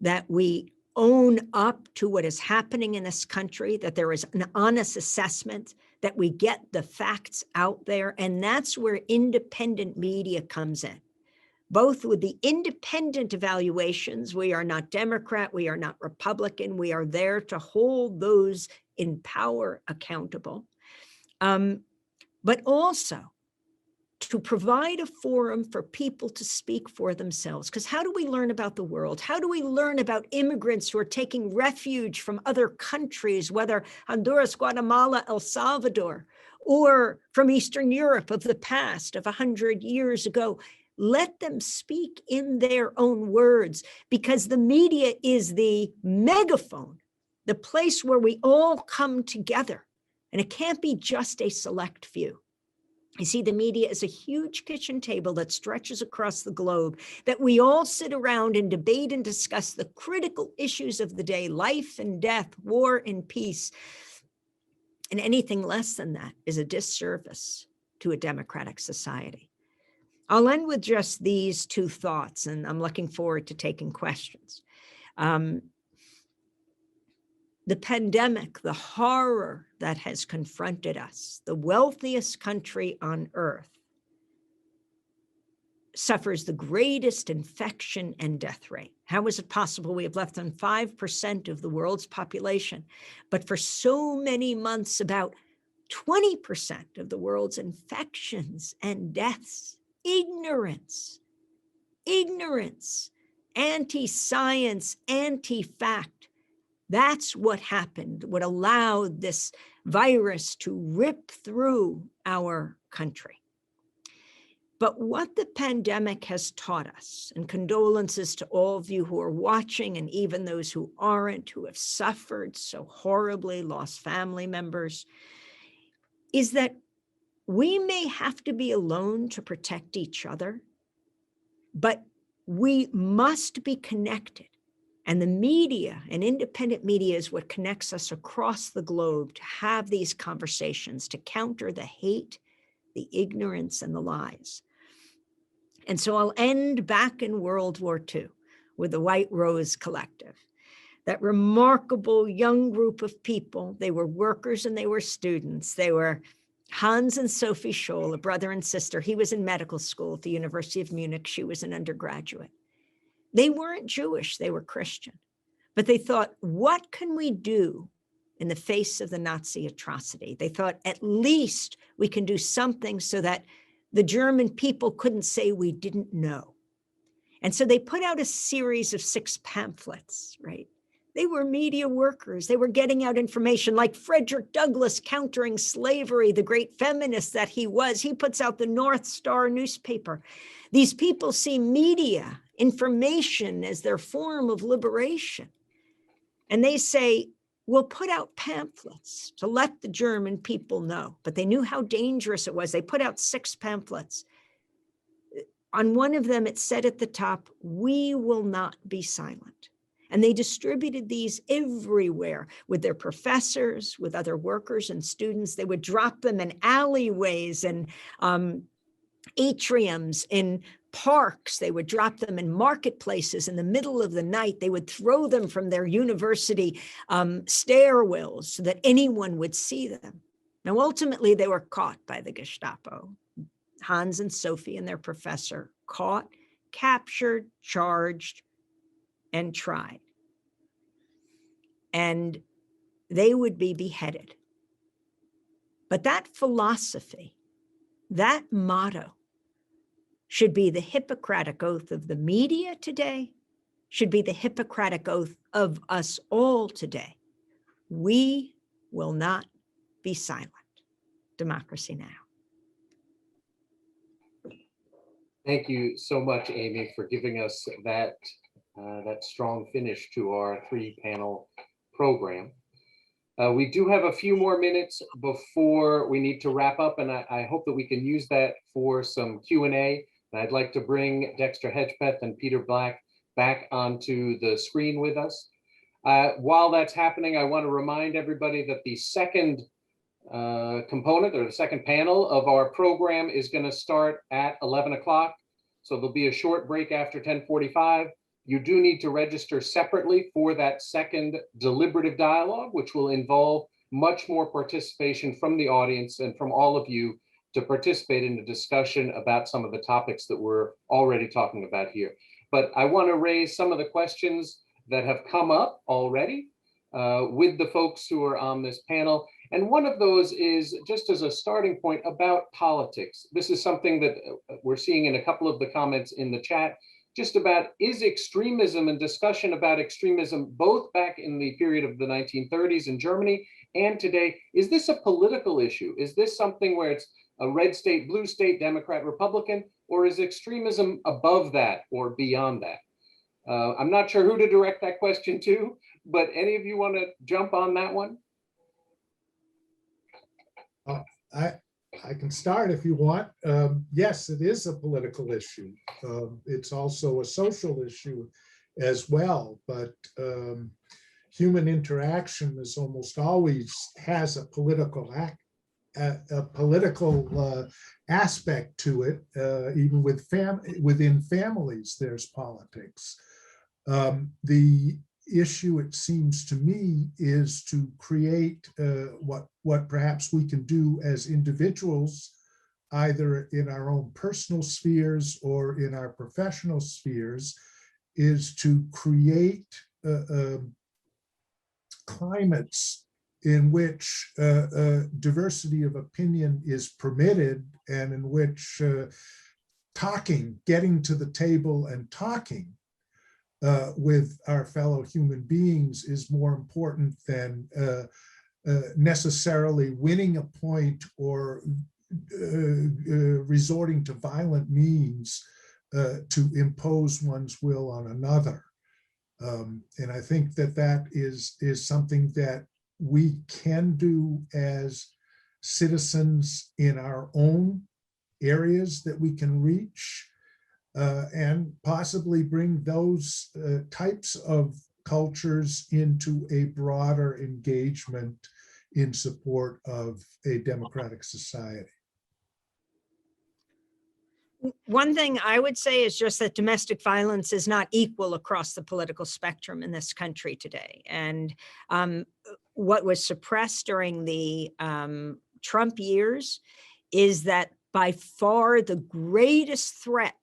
that we own up to what is happening in this country, that there is an honest assessment, that we get the facts out there. And that's where independent media comes in. Both with the independent evaluations, we are not Democrat, we are not Republican, we are there to hold those in power accountable, but also to provide a forum for people to speak for themselves. Because how do we learn about the world? How do we learn about immigrants who are taking refuge from other countries, whether Honduras, Guatemala, El Salvador, or from Eastern Europe of the past, of 100 years ago? Let them speak in their own words, because the media is the megaphone the place where we all come together. And it can't be just a select few. I see the media as a huge kitchen table that stretches across the globe, that we all sit around and debate and discuss the critical issues of the day, life and death, war and peace. And anything less than that is a disservice to a democratic society. I'll end with just these two thoughts, and I'm looking forward to taking questions. The pandemic, the horror that has confronted us, the wealthiest country on earth, suffers the greatest infection and death rate. How is it possible? We have less than 5% of the world's population, but for so many months, about 20% of the world's infections and deaths. Ignorance, anti-science, anti-fact. That's what happened, what allowed this virus to rip through our country. But what the pandemic has taught us, and condolences to all of you who are watching and even those who aren't, who have suffered so horribly, lost family members, is that we may have to be alone to protect each other, but we must be connected. And the media and independent media is what connects us across the globe to have these conversations, to counter the hate, the ignorance, and the lies. And so I'll end back in World War II with the White Rose Collective, that remarkable young group of people. They were workers and they were students. They were Hans and Sophie Scholl, a brother and sister. He was in medical school at the University of Munich. She was an undergraduate. They weren't Jewish, they were Christian. But they thought, what can we do in the face of the Nazi atrocity? They thought, at least we can do something so that the German people couldn't say we didn't know. And so they put out a series of 6 pamphlets, right? They were media workers. They were getting out information, like Frederick Douglass countering slavery, the great feminist that he was. He puts out the North Star newspaper. These people see media, information as their form of liberation. And they say, we'll put out pamphlets to let the German people know. But they knew how dangerous it was. They put out 6 pamphlets. On one of them, it said at the top, "We will not be silent." And they distributed these everywhere with their professors, with other workers and students. They would drop them in alleyways and atriums, in parks. They would drop them in marketplaces in the middle of the night. They would throw them from their university stairwells so that anyone would see them. Now, ultimately, they were caught by the Gestapo. Hans and Sophie and their professor caught, captured, charged, and tried. And they would be beheaded. But that philosophy, that motto, should be the Hippocratic Oath of the media today, should be the Hippocratic Oath of us all today. We will not be silent. Democracy Now! Thank you so much, Amy, for giving us that strong finish to our 3-panel program. We do have a few more minutes before we need to wrap up, and I hope that we can use that for some Q&A. I'd like to bring Dexter Hedgepeth and Peter Black back onto the screen with us. While that's happening, I want to remind everybody that the second component, or the second panel of our program, is going to start at 11 o'clock. So there'll be a short break after 10:45. You do need to register separately for that second deliberative dialogue, which will involve much more participation from the audience and from all of you to participate in the discussion about some of the topics that we're already talking about here. But I want to raise some of the questions that have come up already with the folks who are on this panel. And one of those is, just as a starting point, about politics. This is something that we're seeing in a couple of the comments in the chat, just about, is extremism and discussion about extremism, both back in the period of the 1930s in Germany and today, is this a political issue? Is this something where it's a red state, blue state, Democrat, Republican, or is extremism above that or beyond that? I'm not sure who to direct that question to, but any of you want to jump on that one? I can start if you want. Yes, it is a political issue. It's also a social issue as well, but human interaction is almost always has a political aspect to it. Even within families, there's politics. The issue, it seems to me, is to create what perhaps we can do as individuals, either in our own personal spheres or in our professional spheres, is to create climates in which diversity of opinion is permitted, and in which getting to the table and talking with our fellow human beings is more important than necessarily winning a point or resorting to violent means to impose one's will on another. And I think that is something that we can do as citizens in our own areas that we can reach, and possibly bring those types of cultures into a broader engagement in support of a democratic society. One thing I would say is just that domestic violence is not equal across the political spectrum in this country today. And what was suppressed during the Trump years is that by far the greatest threat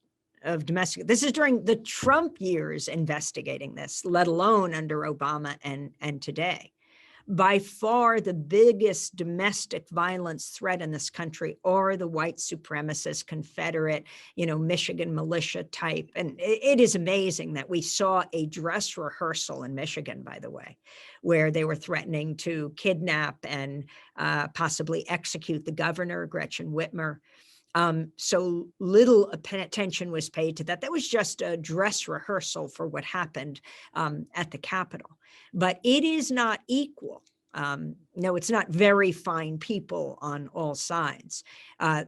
of domestic, this is during the Trump years investigating this, let alone under Obama and today. By far the biggest domestic violence threat in this country are the white supremacist, Confederate, Michigan militia type. And it is amazing that we saw a dress rehearsal in Michigan, by the way, where they were threatening to kidnap and possibly execute the governor, Gretchen Whitmer. So little attention was paid to that. That was just a dress rehearsal for what happened at the Capitol. But it is not equal. No, it's not very fine people on all sides.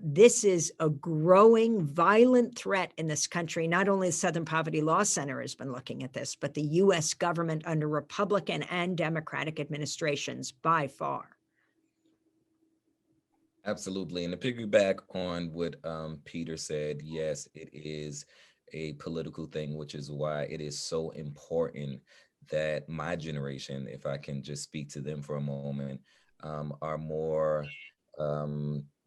This is a growing violent threat in this country. Not only the Southern Poverty Law Center has been looking at this, but the US government under Republican and Democratic administrations by far. Absolutely. And to piggyback on what Peter said, yes, it is a political thing, which is why it is so important that my generation, if I can just speak to them for a moment, are more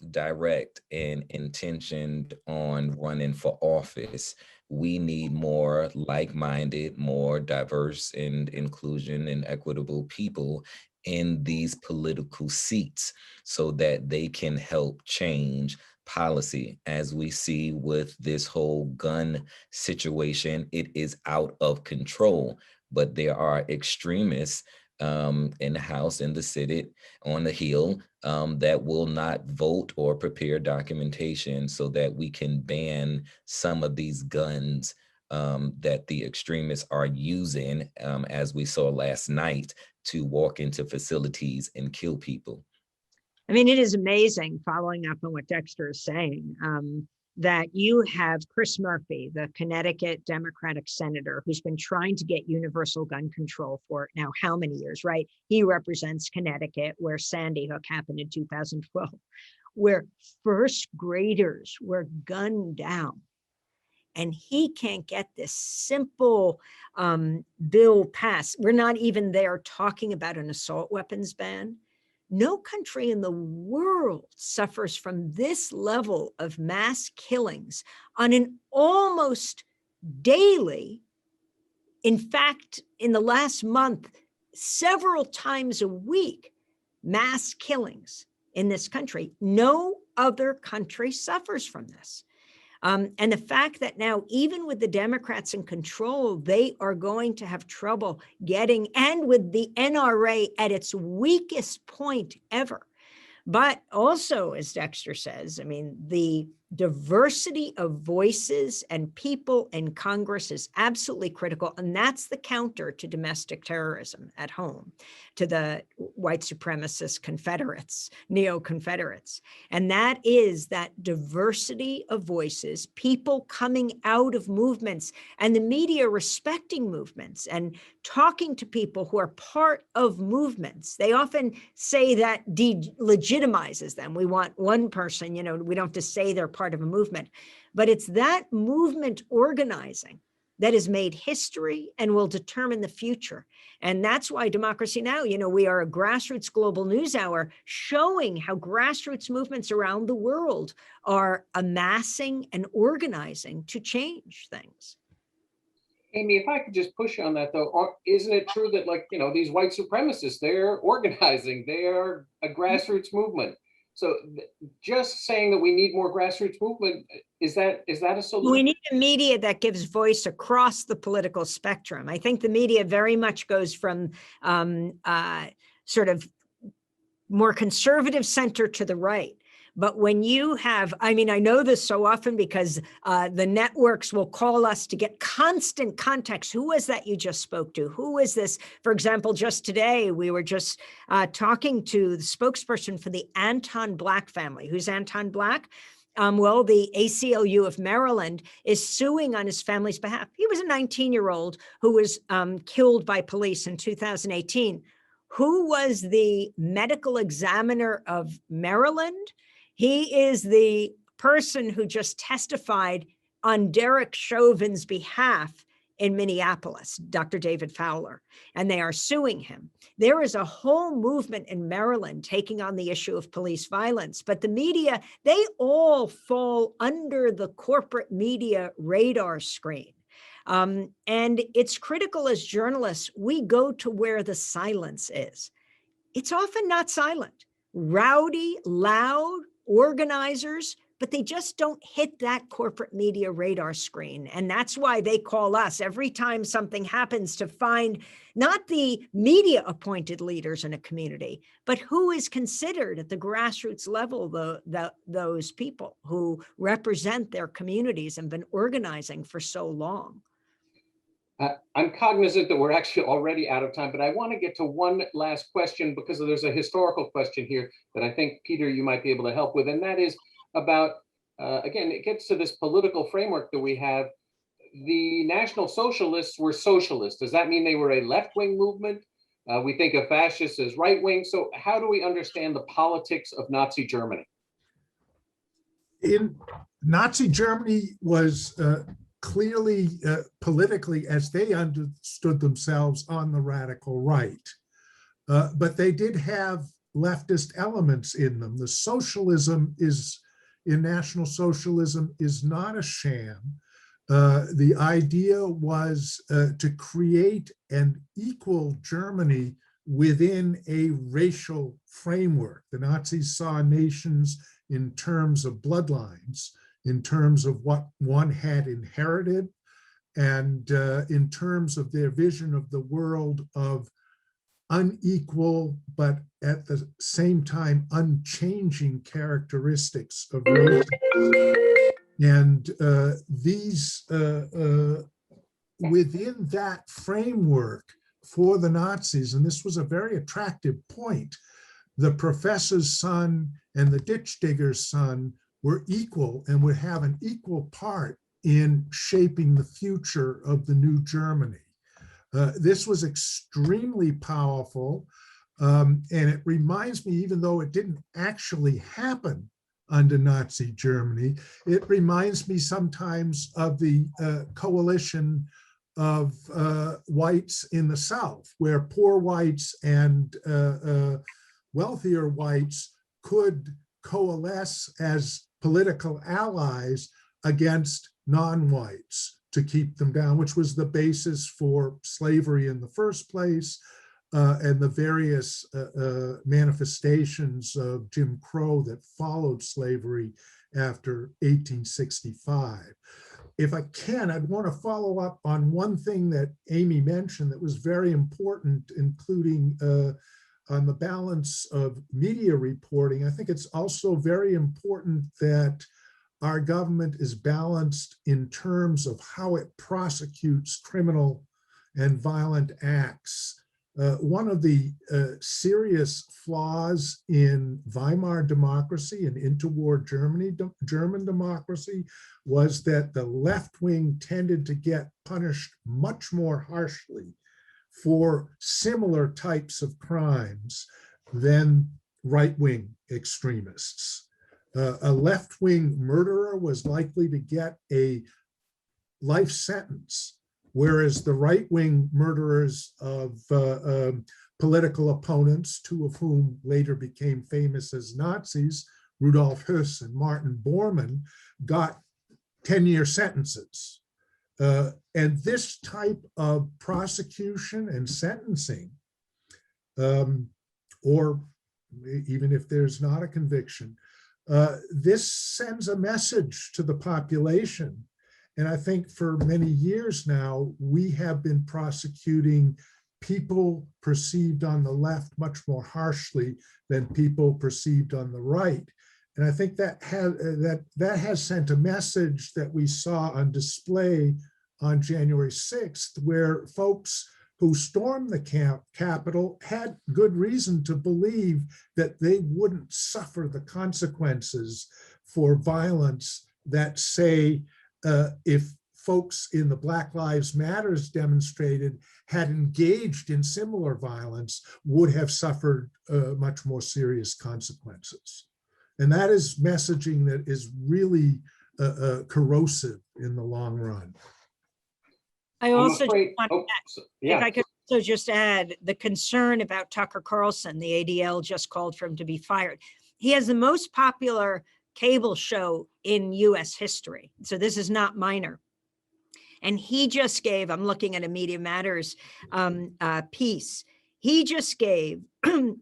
direct and intentioned on running for office. We need more like-minded, more diverse and inclusion and equitable people in these political seats so that they can help change policy. As we see with this whole gun situation, it is out of control, but there are extremists in the House, in the Senate, on the Hill that will not vote or prepare documentation so that we can ban some of these guns that the extremists are using, as we saw last night, to walk into facilities and kill people. I mean, it is amazing, following up on what Dexter is saying, that you have Chris Murphy, the Connecticut Democratic senator, who's been trying to get universal gun control for now how many years, right? He represents Connecticut, where Sandy Hook happened in 2012, where first graders were gunned down. And he can't get this simple bill passed. We're not even there talking about an assault weapons ban. No country in the world suffers from this level of mass killings on an almost daily. In fact, in the last month, several times a week, mass killings in this country. No other country suffers from this. And the fact that now, even with the Democrats in control, they are going to have trouble getting, and with the NRA at its weakest point ever. But also, as Dexter says, I mean, the diversity of voices and people in Congress is absolutely critical. And that's the counter to domestic terrorism at home, to the white supremacist Confederates, neo-Confederates. And that is that diversity of voices, people coming out of movements, and the media respecting movements and talking to people who are part of movements. They often say that delegitimizes them. We want one person, we don't have to say they're part of a movement, but it's that movement organizing that has made history and will determine the future. And that's why Democracy Now!, we are a grassroots global news hour showing how grassroots movements around the world are amassing and organizing to change things. Amy, if I could just push you on that though, isn't it true that these white supremacists, they're organizing, they're a grassroots movement? So just saying that we need more grassroots movement, is that a solution? We need a media that gives voice across the political spectrum. I think the media very much goes from sort of more conservative center to the right. But when you have, I know this so often because the networks will call us to get constant context. Who was that you just spoke to? Who is this? For example, just today, we were just talking to the spokesperson for the Anton Black family. Who's Anton Black? Well, the ACLU of Maryland is suing on his family's behalf. He was a 19-year-old who was killed by police in 2018. Who was the medical examiner of Maryland? He is the person who just testified on Derek Chauvin's behalf in Minneapolis, Dr. David Fowler, and they are suing him. There is a whole movement in Maryland taking on the issue of police violence, but the media, they all fall under the corporate media radar screen. And it's critical as journalists, we go to where the silence is. It's often not silent. Rowdy, loud, organizers, but they just don't hit that corporate media radar screen. And that's why they call us every time something happens to find not the media appointed leaders in a community, but who is considered at the grassroots level, those people who represent their communities and been organizing for so long. I'm cognizant that we're actually already out of time, but I want to get to one last question because there's a historical question here that I think, Peter, you might be able to help with. And that is about, again, it gets to this political framework that we have. The National Socialists were socialists. Does that mean they were a left-wing movement? We think of fascists as right-wing. So how do we understand the politics of Nazi Germany? In Nazi Germany was clearly politically, as they understood themselves, on the radical right. But they did have leftist elements in them. The socialism in National Socialism is not a sham. The idea was to create an equal Germany within a racial framework. The Nazis saw nations in terms of bloodlines, in terms of what one had inherited, and in terms of their vision of the world of unequal, but at the same time, unchanging characteristics of race. And within that framework for the Nazis, and this was a very attractive point, the professor's son and the ditch digger's son were equal and would have an equal part in shaping the future of the new Germany. This was extremely powerful, and it reminds me, even though it didn't actually happen under Nazi Germany, it reminds me sometimes of the coalition of whites in the South, where poor whites and wealthier whites could coalesce as political allies against non-whites to keep them down, which was the basis for slavery in the first place, and the various manifestations of Jim Crow that followed slavery after 1865. If I can, I'd want to follow up on one thing that Amy mentioned that was very important, including on the balance of media reporting. I think it's also very important that our government is balanced in terms of how it prosecutes criminal and violent acts. One of the serious flaws in Weimar democracy and interwar German democracy was that the left wing tended to get punished much more harshly for similar types of crimes than right-wing extremists. A left-wing murderer was likely to get a life sentence, whereas the right-wing murderers of political opponents, two of whom later became famous as Nazis, Rudolf Höss and Martin Bormann, got 10-year sentences. And this type of prosecution and sentencing, or even if there's not a conviction, this sends a message to the population. And I think for many years now, we have been prosecuting people perceived on the left much more harshly than people perceived on the right. And I think that has sent a message that we saw on display on January 6th, where folks who stormed the Capitol had good reason to believe that they wouldn't suffer the consequences for violence that, say, if folks in the Black Lives Matters demonstrated had engaged in similar violence, would have suffered much more serious consequences. And that is messaging that is really corrosive in the long run. I also afraid, if I could also just add the concern about Tucker Carlson, the ADL just called for him to be fired. He has the most popular cable show in US history. So this is not minor. And he just gave, I'm looking at a Media Matters piece, he just gave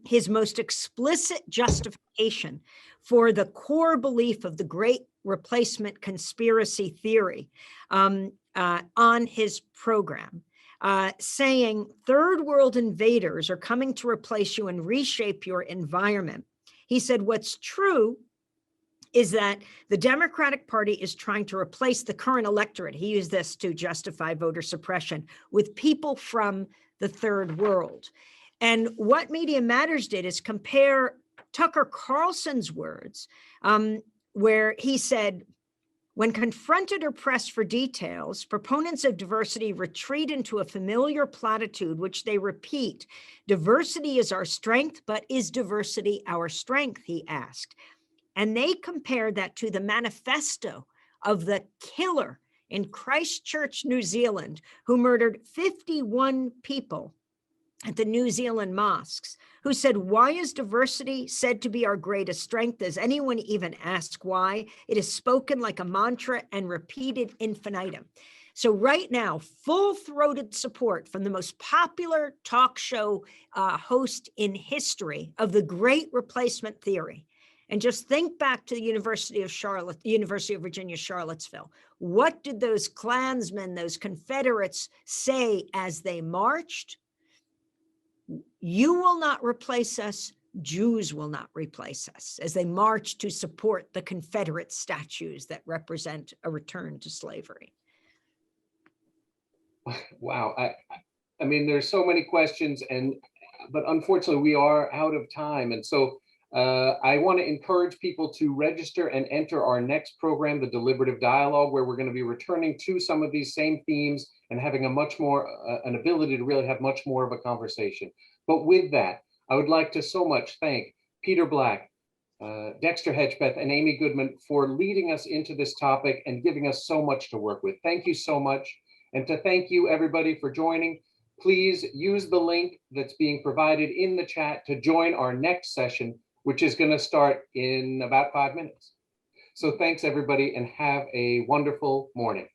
his most explicit justification for the core belief of the Great Replacement conspiracy theory on his program, saying third world invaders are coming to replace you and reshape your environment. He said, what's true is that the Democratic Party is trying to replace the current electorate. He used this to justify voter suppression with people from the third world. And what Media Matters did is compare Tucker Carlson's words, where he said, when confronted or pressed for details, proponents of diversity retreat into a familiar platitude, which they repeat. Diversity is our strength, but is diversity our strength, he asked. And they compared that to the manifesto of the killer in Christchurch, New Zealand, who murdered 51 people at the New Zealand mosques, who said, why is diversity said to be our greatest strength? Does anyone even ask why? It is spoken like a mantra and repeated infinitum. So right now, full-throated support from the most popular talk show host in history of the Great Replacement theory. And just think back to the University of Virginia, Charlottesville. What did those Klansmen, those Confederates say as they marched? You will not replace us, Jews will not replace us, as they march to support the Confederate statues that represent a return to slavery. Wow. I mean, there's so many questions, but unfortunately we are out of time. And so I want to encourage people to register and enter our next program, the Deliberative Dialogue, where we're going to be returning to some of these same themes and having a much more, an ability to really have much more of a conversation. But with that, I would like to so much thank Peter Black, Dexter Hedgepeth, and Amy Goodman for leading us into this topic and giving us so much to work with. Thank you so much. And to thank you everybody for joining. Please use the link that's being provided in the chat to join our next session, which is going to start in about 5 minutes. So thanks everybody and have a wonderful morning.